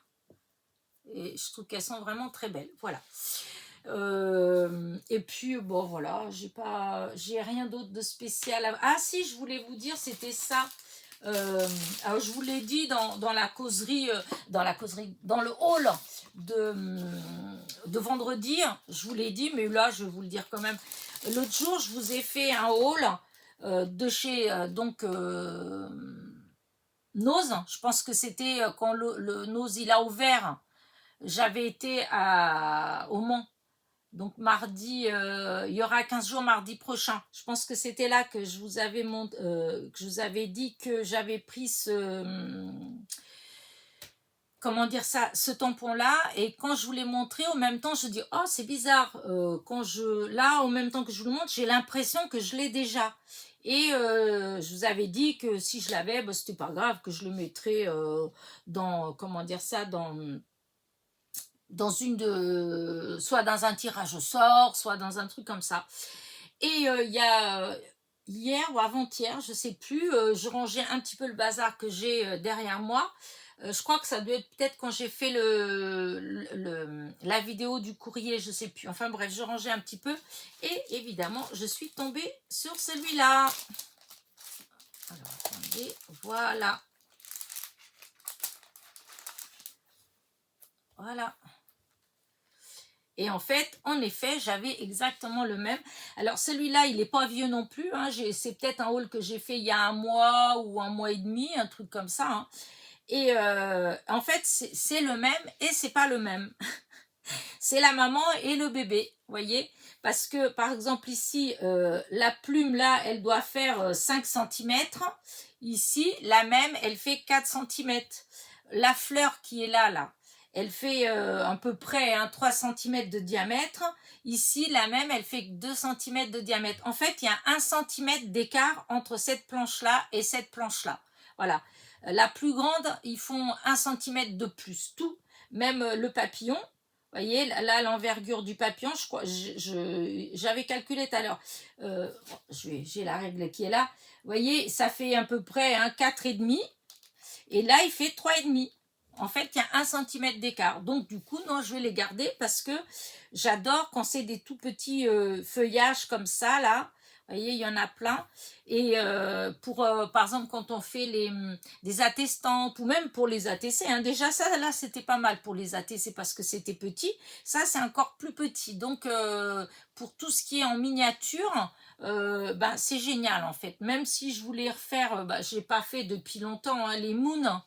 Et je trouve qu'elles sont vraiment très belles. Voilà. Et puis, bon, voilà, j'ai rien d'autre de spécial. Ah si, je voulais vous dire, c'était ça. Alors je vous l'ai dit dans la causerie, dans le hall de vendredi, je vous l'ai dit, mais là je vais vous le dire quand même. L'autre jour, je vous ai fait un haul de chez Nose. Je pense que c'était quand le Nose il a ouvert. J'avais été au Mans. Donc mardi, il y aura 15 jours mardi prochain. Je pense que c'était là que je vous avais dit que j'avais pris comment dire ça, ce tampon-là. Et quand je vous l'ai montré, en même temps, je dis, oh, c'est bizarre. Là, en même temps que je vous le montre, j'ai l'impression que je l'ai déjà. Et je vous avais dit que si je l'avais, bah, c'était pas grave, que je le mettrais dans, comment dire ça, soit dans un tirage au sort, soit dans un truc comme ça. Et il y a hier ou avant-hier, je sais plus, je rangeais un petit peu le bazar que j'ai derrière moi. Je crois que ça doit être peut-être quand j'ai fait la vidéo du courrier, je sais plus. Enfin bref, je rangeais un petit peu. Et évidemment, je suis tombée sur celui-là. Alors attendez, voilà. Voilà. Et en fait, en effet, j'avais exactement le même. Alors celui-là, il n'est pas vieux non plus, hein. C'est peut-être un haul que j'ai fait il y a un mois ou un mois et demi, un truc comme ça, hein. Et en fait, c'est le même et c'est pas le même. C'est la maman et le bébé, voyez. Parce que, par exemple, ici, la plume, là, elle doit faire 5 cm. Ici, la même, elle fait 4 cm. La fleur qui est là, elle fait à peu près 3 cm de diamètre. Ici, la même, elle fait 2 cm de diamètre. En fait, il y a 1 cm d'écart entre cette planche-là et cette planche-là. Voilà. La plus grande, ils font 1 cm de plus. Tout, même le papillon. Vous voyez, là, l'envergure du papillon, je crois, j'avais calculé tout à l'heure. J'ai la règle qui est là. Vous voyez, ça fait à peu près 4,5. Et là, il fait 3,5. En fait, il y a 1 cm d'écart. Donc, du coup, non, je vais les garder parce que j'adore quand c'est des tout petits feuillages comme ça, là. Vous voyez, il y en a plein. Et par exemple, quand on fait des attestantes ou même pour les ATC, hein, déjà ça, là, c'était pas mal pour les ATC parce que c'était petit. Ça, c'est encore plus petit. Donc, pour tout ce qui est en miniature, ben, c'est génial en fait. Même si je voulais refaire, je n'ai pas fait depuis longtemps, hein, les moons,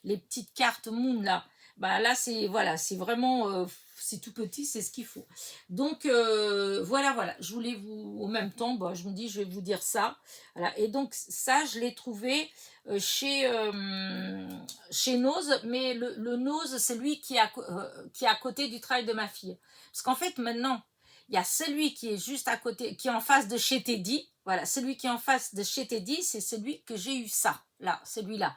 les petites cartes moon là. Bah là, c'est voilà, c'est vraiment, c'est tout petit, c'est ce qu'il faut. Donc voilà, voilà, je voulais vous, en même temps, bah, je me dis, je vais vous dire ça. Voilà. Et donc ça, je l'ai trouvé chez Nose, mais le Nose, c'est lui qui est à côté du travail de ma fille. Parce qu'en fait, maintenant, il y a celui qui est juste à côté, qui est en face de chez Teddy. Voilà, celui qui est en face de chez Teddy, c'est celui que j'ai eu ça, là, celui-là.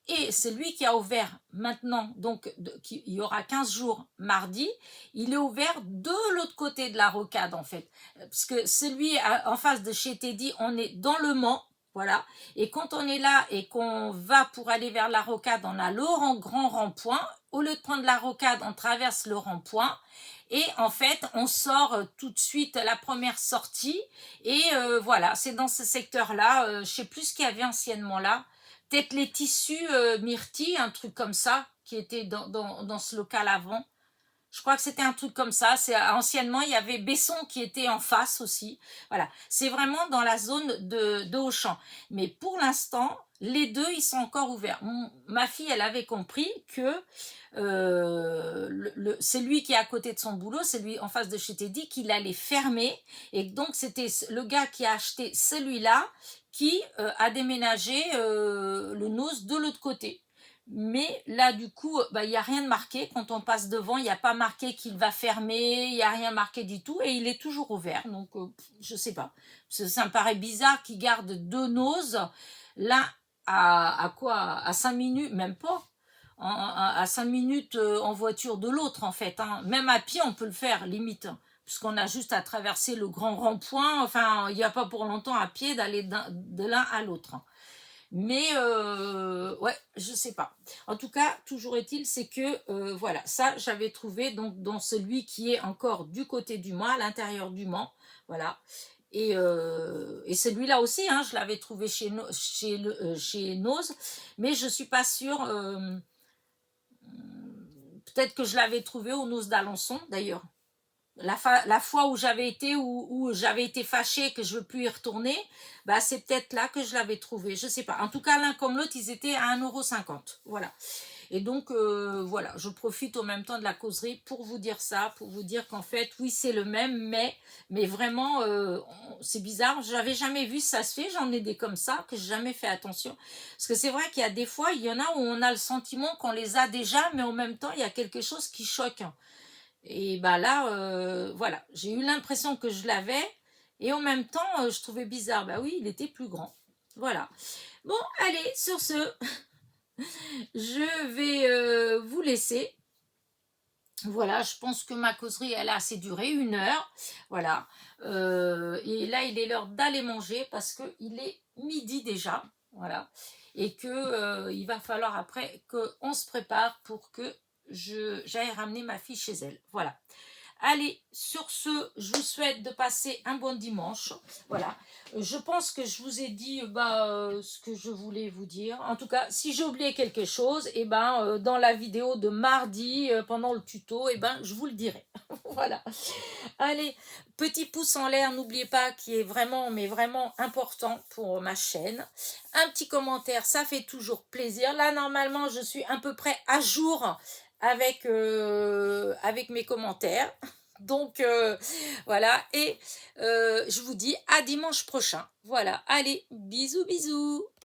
Et c'est lui qui a ouvert maintenant, donc il y aura 15 jours mardi, il est ouvert de l'autre côté de la rocade en fait. Parce que celui en face de chez Teddy, on est dans le Mans, voilà. Et quand on est là et qu'on va pour aller vers la rocade, on a le grand rond-point. Au lieu de prendre la rocade, on traverse le rond-point. Et en fait, on sort tout de suite la première sortie. Et voilà, c'est dans ce secteur-là. Je ne sais plus ce qu'il y avait anciennement là. Peut-être les tissus myrtilles, un truc comme ça, qui était dans ce local avant. Je crois que c'était un truc comme ça. Anciennement, il y avait Besson qui était en face aussi. Voilà, c'est vraiment dans la zone de Auchan. Mais pour l'instant, les deux, ils sont encore ouverts. Ma fille, elle avait compris que c'est lui qui est à côté de son boulot, c'est lui en face de chez Teddy, qu'il allait fermer. Et donc, c'était le gars qui a acheté celui-là qui a déménagé le nose de l'autre côté. Mais là, du coup, bah, il n'y a rien de marqué. Quand on passe devant, il n'y a pas marqué qu'il va fermer, il n'y a rien marqué du tout. Et il est toujours ouvert. Donc, je ne sais pas. Ça me paraît bizarre qu'il garde deux noses. L'un à quoi? À 5 minutes, même pas. À 5 minutes en voiture de l'autre, en fait. Hein. Même à pied, on peut le faire, limite. Puisqu'on a juste à traverser le grand rond-point. Enfin, il n'y a pas pour longtemps à pied d'aller de l'un à l'autre. Mais ouais, je sais pas. En tout cas, toujours est-il, c'est que voilà, ça j'avais trouvé donc dans celui qui est encore du côté du Mans, à l'intérieur du Mans, voilà. Et celui-là aussi, hein, je l'avais trouvé chez Nose, mais je suis pas sûre. Peut-être que je l'avais trouvé au Nose d'Alençon, d'ailleurs. La fois où j'avais été où j'avais été fâchée que je ne veux plus y retourner, bah c'est peut-être là que je l'avais trouvé, je sais pas. En tout cas, l'un comme l'autre, ils étaient à 1,50 €. Voilà. Et donc, voilà, je profite au même temps de la causerie pour vous dire ça, pour vous dire qu'en fait, oui, c'est le même, mais vraiment, c'est bizarre. J'avais jamais vu ça se fait. J'en ai des comme ça que j'ai jamais fait attention. Parce que c'est vrai qu'il y a des fois, il y en a où on a le sentiment qu'on les a déjà, mais en même temps, il y a quelque chose qui choque. Et bah là, voilà, j'ai eu l'impression que je l'avais, et en même temps, je trouvais bizarre. Bah oui, il était plus grand. Voilà. Bon, allez, sur ce, je vais vous laisser. Voilà, je pense que ma causerie, elle a assez duré, 1 heure. Voilà. Et là, il est l'heure d'aller manger parce qu'il est midi déjà. Voilà. Et que il va falloir après qu'on se prépare pour que j'aille ramener ma fille chez elle. Voilà. Allez, sur ce, je vous souhaite de passer un bon dimanche. Voilà. Je pense que je vous ai dit ce que je voulais vous dire. En tout cas, si j'ai oublié quelque chose, dans la vidéo de mardi, pendant le tuto, je vous le dirai. Voilà. Allez, petit pouce en l'air, n'oubliez pas, qui est vraiment, mais vraiment important pour ma chaîne. Un petit commentaire, ça fait toujours plaisir. Là, normalement, je suis à peu près à jour avec mes commentaires. Donc, voilà. Et je vous dis à dimanche prochain. Voilà. Allez, bisous, bisous.